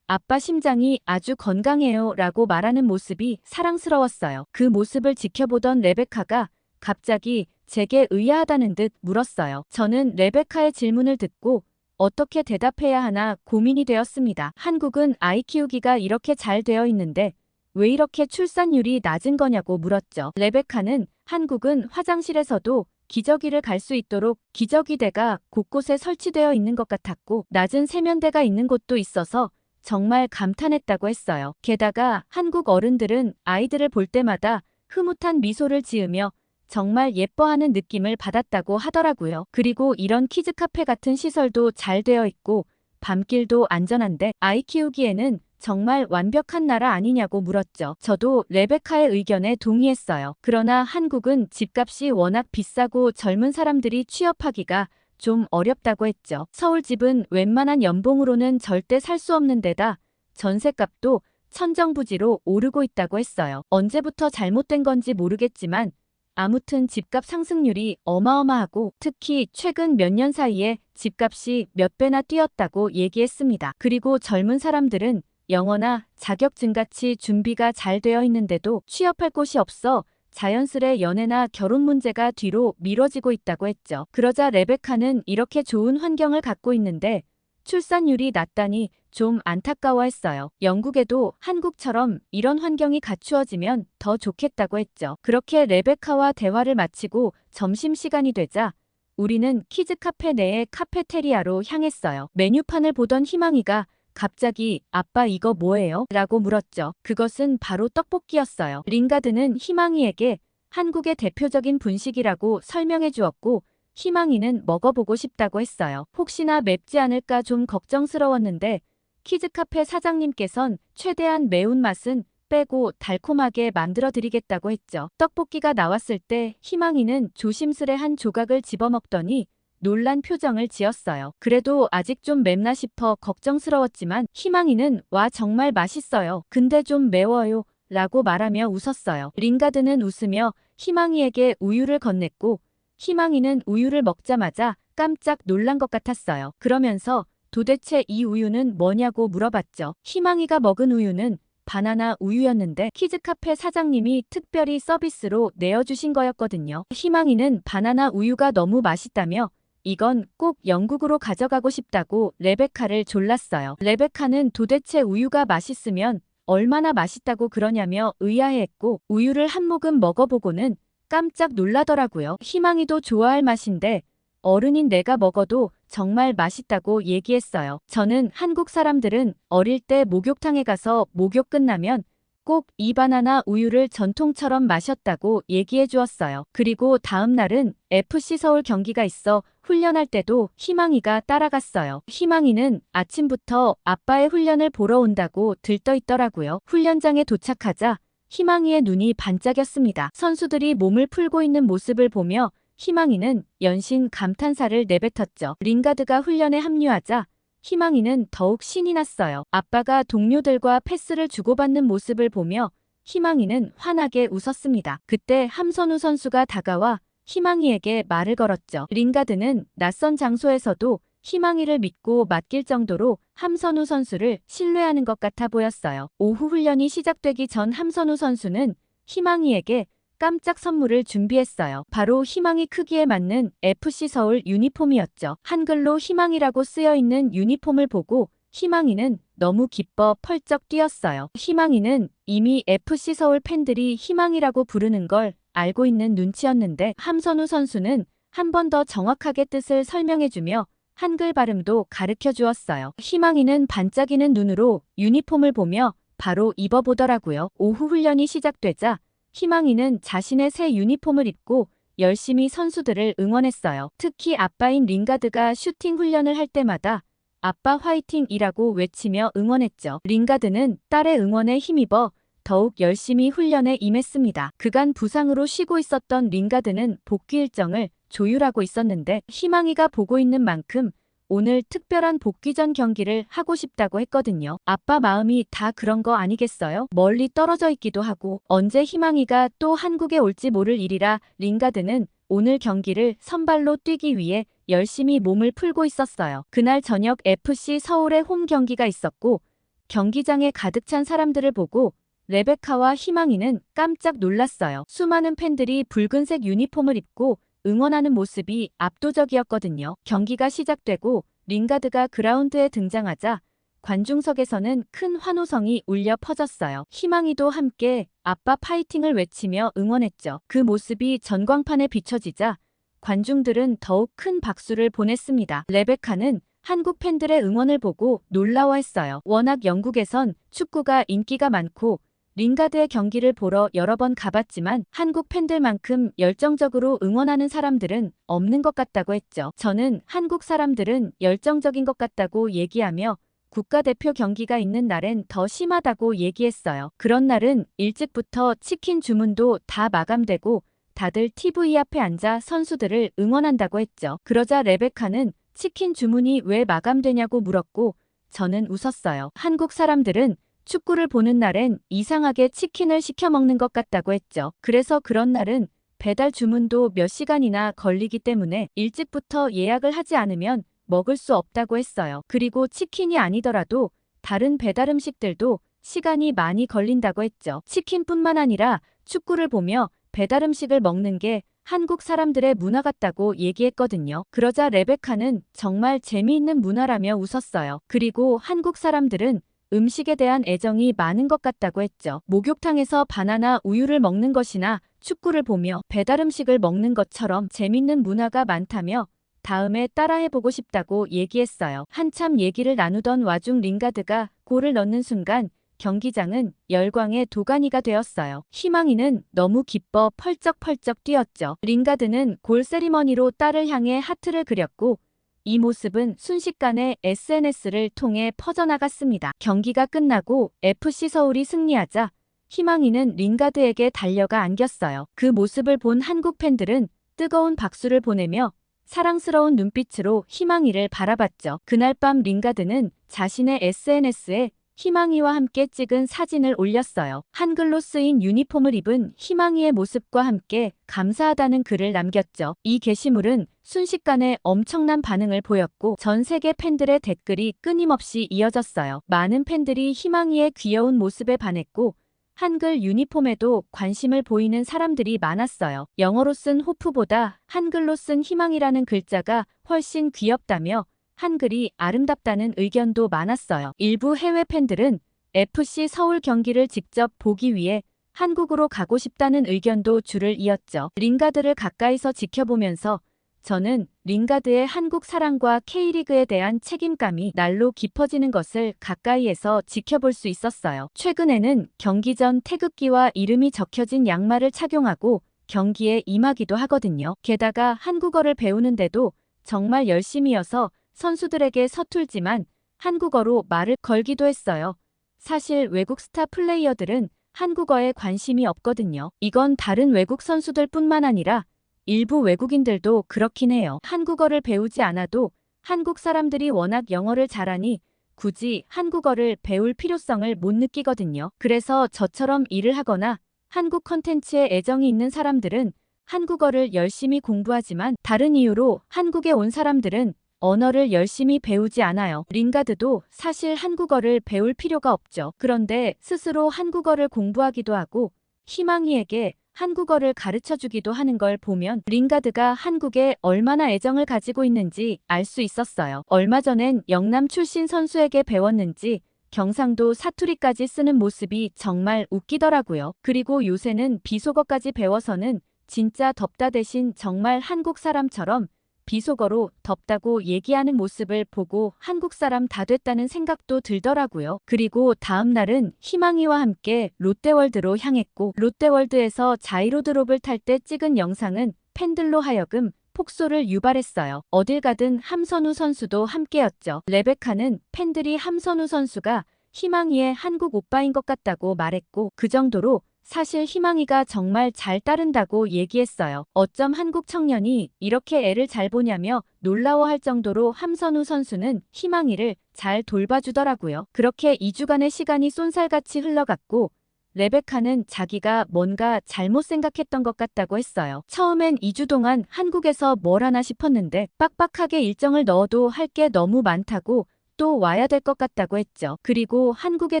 아빠 심장이 아주 건강해요 라고 말하는 모습이 사랑스러웠어요. 그 모습을 지켜보던 레베카가 갑자기 제게 의아하다는 듯 물었어요. 저는 레베카의 질문을 듣고 어떻게 대답해야 하나 고민이 되었습니다. 한국은 아이 키우기가 이렇게 잘 되어 있는데 왜 이렇게 출산율이 낮은 거냐고 물었죠. 레베카는 한국은 화장실에서도 기저귀를 갈 수 있도록 기저귀대가 곳곳에 설치되어 있는 것 같았고 낮은 세면대가 있는 곳도 있어서 정말 감탄했다고 했어요. 게다가 한국 어른들은 아이들을 볼 때마다 흐뭇한 미소를 지으며 정말 예뻐하는 느낌을 받았다고 하더라고요. 그리고 이런 키즈카페 같은 시설도 잘 되어 있고 밤길도 안전한데 아이 키우기에는 정말 완벽한 나라 아니냐고 물었죠. 저도 레베카의 의견에 동의했어요. 그러나 한국은 집값이 워낙 비싸고 젊은 사람들이 취업하기가 좀 어렵다고 했죠. 서울 집은 웬만한 연봉으로는 절대 살 수 없는 데다 전셋값도 천정부지로 오르고 있다고 했어요. 언제부터 잘못된 건지 모르겠지만 아무튼 집값 상승률이 어마어마하고 특히 최근 몇 년 사이에 집값이 몇 배나 뛰었다고 얘기했습니다. 그리고 젊은 사람들은 영어나 자격증같이 준비가 잘 되어 있는데도 취업할 곳이 없어 자연스레 연애나 결혼 문제가 뒤로 미뤄지고 있다고 했죠. 그러자 레베카는 이렇게 좋은 환경을 갖고 있는데 출산율이 낮다니 좀 안타까워했어요. 영국에도 한국처럼 이런 환경이 갖추어지면 더 좋겠다고 했죠. 그렇게 레베카와 대화를 마치고 점심시간이 되자 우리는 키즈카페 내의 카페테리아로 향했어요. 메뉴판을 보던 희망이가 갑자기 아빠 이거 뭐예요? 라고 물었죠. 그것은 바로 떡볶이였어요. 링가드는 희망이에게 한국의 대표적인 분식이라고 설명해 주었고 희망이는 먹어보고 싶다고 했어요. 혹시나 맵지 않을까 좀 걱정스러웠는데 키즈카페 사장님께선 최대한 매운맛은 빼고 달콤하게 만들어 드리겠다고 했죠. 떡볶이가 나왔을 때 희망이는 조심스레 한 조각을 집어먹더니 놀란 표정을 지었어요. 그래도 아직 좀 맵나 싶어 걱정스러웠지만 희망이는 와 정말 맛있어요. 근데 좀 매워요. 라고 말하며 웃었어요. 링가드는 웃으며 희망이에게 우유를 건넸고 희망이는 우유를 먹자마자 깜짝 놀란 것 같았어요. 그러면서 도대체 이 우유는 뭐냐고 물어봤죠. 희망이가 먹은 우유는 바나나 우유였는데 키즈카페 사장님이 특별히 서비스로 내어주신 거였거든요. 희망이는 바나나 우유가 너무 맛있다며 이건 꼭 영국으로 가져가고 싶다고 레베카를 졸랐어요. 레베카는 도대체 우유가 맛있으면 얼마나 맛있다고 그러냐며 의아해했고 우유를 한 모금 먹어보고는 깜짝 놀라더라고요. 희망이도 좋아할 맛인데 어른인 내가 먹어도 정말 맛있다고 얘기했어요. 저는 한국 사람들은 어릴 때 목욕탕에 가서 목욕 끝나면 꼭 이 바나나 우유를 전통처럼 마셨다고 얘기해 주었어요. 그리고 다음 날은 FC 서울 경기가 있어 훈련할 때도 희망이가 따라갔어요. 희망이는 아침부터 아빠의 훈련을 보러 온다고 들떠있더라고요. 훈련장에 도착하자 희망이의 눈이 반짝였습니다. 선수들이 몸을 풀고 있는 모습을 보며 희망이는 연신 감탄사를 내뱉었죠. 링가드가 훈련에 합류하자 희망이는 더욱 신이 났어요. 아빠가 동료들과 패스를 주고받는 모습을 보며 희망이는 환하게 웃었습니다. 그때 함선우 선수가 다가와 희망이에게 말을 걸었죠. 링가드는 낯선 장소에서도 희망이를 믿고 맡길 정도로 함선우 선수를 신뢰하는 것 같아 보였어요. 오후 훈련이 시작되기 전 함선우 선수는 희망이에게 깜짝 선물을 준비했어요. 바로 희망이 크기에 맞는 FC 서울 유니폼이었죠. 한글로 희망이라고 쓰여있는 유니폼을 보고 희망이는 너무 기뻐 펄쩍 뛰었어요. 희망이는 이미 FC 서울 팬들이 희망이라고 부르는 걸 알고 있는 눈치였는데 함선우 선수는 한 번 더 정확하게 뜻을 설명해주며 한글 발음도 가르쳐 주었어요. 희망이는 반짝이는 눈으로 유니폼을 보며 바로 입어보더라고요. 오후 훈련이 시작되자 희망이는 자신의 새 유니폼을 입고 열심히 선수들을 응원했어요. 특히 아빠인 링가드가 슈팅 훈련을 할 때마다 아빠 화이팅이라고 외치며 응원했죠. 링가드는 딸의 응원에 힘입어 더욱 열심히 훈련에 임했습니다. 그간 부상으로 쉬고 있었던 링가드는 복귀 일정을 조율하고 있었는데 희망이가 보고 있는 만큼 오늘 특별한 복귀전 경기를 하고 싶다고 했거든요. 아빠 마음이 다 그런 거 아니겠어요? 멀리 떨어져 있기도 하고 언제 희망이가 또 한국에 올지 모를 일이라 링가드는 오늘 경기를 선발로 뛰기 위해 열심히 몸을 풀고 있었어요. 그날 저녁 FC 서울의 홈 경기가 있었고 경기장에 가득 찬 사람들을 보고 레베카와 희망이는 깜짝 놀랐어요. 수많은 팬들이 붉은색 유니폼을 입고 응원하는 모습이 압도적이었거든요. 경기가 시작되고 링가드가 그라운드에 등장하자 관중석에서는 큰 환호성이 울려 퍼졌어요. 희망이도 함께 아빠 파이팅을 외치며 응원했죠. 그 모습이 전광판에 비춰지자 관중들은 더욱 큰 박수를 보냈습니다. 레베카는 한국 팬들의 응원을 보고 놀라워했어요. 워낙 영국에선 축구가 인기가 많고 링가드의 경기를 보러 여러 번 가봤지만 한국 팬들만큼 열정적으로 응원하는 사람들은 없는 것 같다고 했죠. 저는 한국 사람들은 열정적인 것 같다고 얘기하며 국가대표 경기가 있는 날엔 더 심하다고 얘기했어요. 그런 날은 일찍부터 치킨 주문도 다 마감되고 다들 TV 앞에 앉아 선수들을 응원한다고 했죠. 그러자 레베카는 치킨 주문이 왜 마감되냐고 물었고 저는 웃었어요. 한국 사람들은 축구를 보는 날엔 이상하게 치킨을 시켜 먹는 것 같다고 했죠. 그래서 그런 날은 배달 주문도 몇 시간이나 걸리기 때문에 일찍부터 예약을 하지 않으면 먹을 수 없다고 했어요. 그리고 치킨이 아니더라도 다른 배달 음식들도 시간이 많이 걸린다고 했죠. 치킨뿐만 아니라 축구를 보며 배달 음식을 먹는 게 한국 사람들의 문화 같다고 얘기했거든요. 그러자 레베카는 정말 재미있는 문화라며 웃었어요. 그리고 한국 사람들은 음식에 대한 애정이 많은 것 같다고 했죠. 목욕탕에서 바나나 우유를 먹는 것이나 축구를 보며 배달 음식을 먹는 것처럼 재밌는 문화가 많다며 다음에 따라해보고 싶다고 얘기했어요. 한참 얘기를 나누던 와중 링가드가 골을 넣는 순간 경기장은 열광의 도가니가 되었어요. 희망이는 너무 기뻐 펄쩍펄쩍 뛰었죠. 링가드는 골 세리머니로 딸을 향해 하트를 그렸고 이 모습은 순식간에 SNS를 통해 퍼져나갔습니다. 경기가 끝나고 FC 서울이 승리하자 희망이는 링가드에게 달려가 안겼어요. 그 모습을 본 한국 팬들은 뜨거운 박수를 보내며 사랑스러운 눈빛으로 희망이를 바라봤죠. 그날 밤 링가드는 자신의 SNS에 희망이와 함께 찍은 사진을 올렸어요. 한글로 쓰인 유니폼을 입은 희망이의 모습과 함께 감사하다는 글을 남겼죠. 이 게시물은 순식간에 엄청난 반응을 보였고 전 세계 팬들의 댓글이 끊임없이 이어졌어요. 많은 팬들이 희망이의 귀여운 모습에 반했고 한글 유니폼에도 관심을 보이는 사람들이 많았어요. 영어로 쓴 호프보다 한글로 쓴 희망이라는 글자가 훨씬 귀엽다며 한글이 아름답다는 의견도 많았어요. 일부 해외 팬들은 FC 서울 경기를 직접 보기 위해 한국으로 가고 싶다는 의견도 줄을 이었죠. 링가드를 가까이서 지켜보면서 저는 링가드의 한국 사랑과 K리그에 대한 책임감이 날로 깊어지는 것을 가까이에서 지켜볼 수 있었어요. 최근에는 경기 전 태극기와 이름이 적혀진 양말을 착용하고 경기에 임하기도 하거든요. 게다가 한국어를 배우는데도 정말 열심이어서 선수들에게 서툴지만 한국어로 말을 걸기도 했어요. 사실 외국 스타 플레이어들은 한국어에 관심이 없거든요. 이건 다른 외국 선수들뿐만 아니라 일부 외국인들도 그렇긴 해요. 한국어를 배우지 않아도 한국 사람들이 워낙 영어를 잘하니 굳이 한국어를 배울 필요성을 못 느끼거든요. 그래서 저처럼 일을 하거나 한국 콘텐츠에 애정이 있는 사람들은 한국어를 열심히 공부하지만 다른 이유로 한국에 온 사람들은 언어를 열심히 배우지 않아요. 링가드도 사실 한국어를 배울 필요가 없죠. 그런데 스스로 한국어를 공부하기도 하고 희망이에게 한국어를 가르쳐주기도 하는 걸 보면 링가드가 한국에 얼마나 애정을 가지고 있는지 알 수 있었어요. 얼마 전엔 영남 출신 선수에게 배웠는지 경상도 사투리까지 쓰는 모습이 정말 웃기더라고요. 그리고 요새는 비속어까지 배워서는 진짜 덥다 대신 정말 한국 사람처럼 비속어로 덥다고 얘기하는 모습을 보고 한국 사람 다 됐다는 생각도 들더라고요. 그리고 다음 날은 희망이와 함께 롯데월드로 향했고 롯데월드에서 자이로드롭을 탈 때 찍은 영상은 팬들로 하여금 폭소를 유발했어요. 어딜 가든 함선우 선수도 함께였죠. 레베카는 팬들이 함선우 선수가 희망이의 한국 오빠인 것 같다고 말했고 그 정도로 사실 희망이가 정말 잘 따른다고 얘기했어요. 어쩜 한국 청년이 이렇게 애를 잘 보냐며 놀라워할 정도로 함선우 선수는 희망이를 잘 돌봐주더라고요. 그렇게 2주간의 시간이 쏜살같이 흘러갔고 레베카는 자기가 뭔가 잘못 생각했던 것 같다고 했어요. 처음엔 2주 동안 한국에서 뭘 하나 싶었는데 빡빡하게 일정을 넣어도 할 게 너무 많다고 또 와야 될 것 같다고 했죠. 그리고 한국에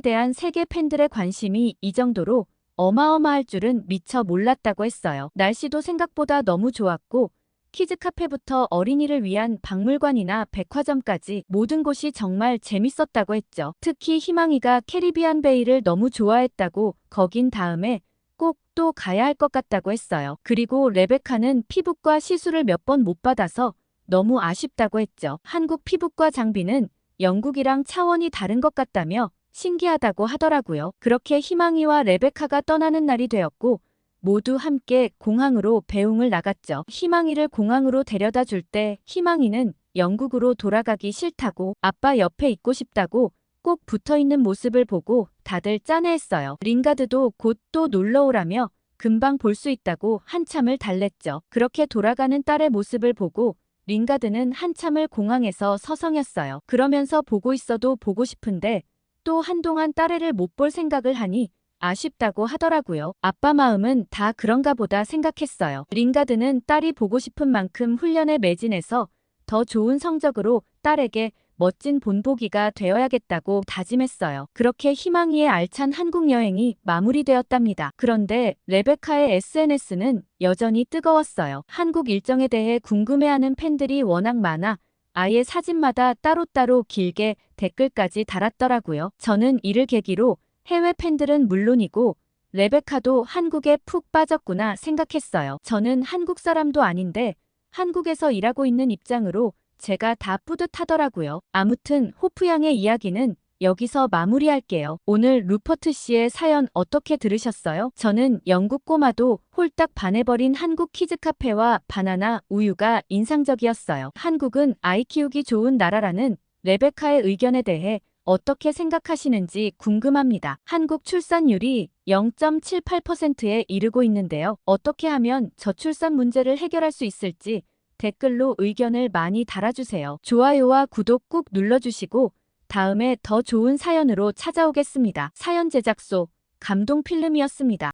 대한 세계 팬들의 관심이 이 정도로 어마어마할 줄은 미처 몰랐다고 했어요. 날씨도 생각보다 너무 좋았고 키즈 카페부터 어린이를 위한 박물관이나 백화점까지 모든 곳이 정말 재밌었다고 했죠. 특히 희망이가 캐리비안 베이를 너무 좋아했다고 거긴 다음에 꼭 또 가야 할 것 같다고 했어요. 그리고 레베카는 피부과 시술을 몇 번 못 받아서 너무 아쉽다고 했죠. 한국 피부과 장비는 영국이랑 차원이 다른 것 같다며 신기하다고 하더라고요. 그렇게 희망이와 레베카가 떠나는 날이 되었고 모두 함께 공항으로 배웅을 나갔죠. 희망이를 공항으로 데려다 줄 때 희망이는 영국으로 돌아가기 싫다고 아빠 옆에 있고 싶다고 꼭 붙어있는 모습을 보고 다들 짠해했어요. 링가드도 곧 또 놀러 오라며 금방 볼 수 있다고 한참을 달랬죠. 그렇게 돌아가는 딸의 모습을 보고 링가드는 한참을 공항에서 서성였어요. 그러면서 보고 있어도 보고 싶은데 또 한동안 딸애를 못 볼 생각을 하니 아쉽다고 하더라고요. 아빠 마음은 다 그런가 보다 생각했어요. 링가드는 딸이 보고 싶은 만큼 훈련에 매진해서 더 좋은 성적으로 딸에게 멋진 본보기가 되어야겠다고 다짐했어요. 그렇게 희망이의 알찬 한국 여행이 마무리되었답니다. 그런데 레베카의 SNS는 여전히 뜨거웠어요. 한국 일정에 대해 궁금해하는 팬들이 워낙 많아 아예 사진마다 따로따로 길게 댓글까지 달았더라고요. 저는 이를 계기로 해외 팬들은 물론이고 레베카도 한국에 푹 빠졌구나 생각했어요. 저는 한국 사람도 아닌데 한국에서 일하고 있는 입장으로 제가 다 뿌듯하더라고요. 아무튼 호프양의 이야기는 여기서 마무리할게요. 오늘 루퍼트 씨의 사연 어떻게 들으셨어요? 저는 영국 꼬마도 홀딱 반해버린 한국 키즈 카페와 바나나 우유가 인상적이었어요. 한국은 아이 키우기 좋은 나라라는 레베카의 의견에 대해 어떻게 생각하시는지 궁금합니다. 한국 출산율이 0.78%에 이르고 있는데요. 어떻게 하면 저출산 문제를 해결할 수 있을지 댓글로 의견을 많이 달아주세요. 좋아요와 구독 꾹 눌러주시고 다음에 더 좋은 사연으로 찾아오겠습니다. 사연 제작소 감동필름이었습니다.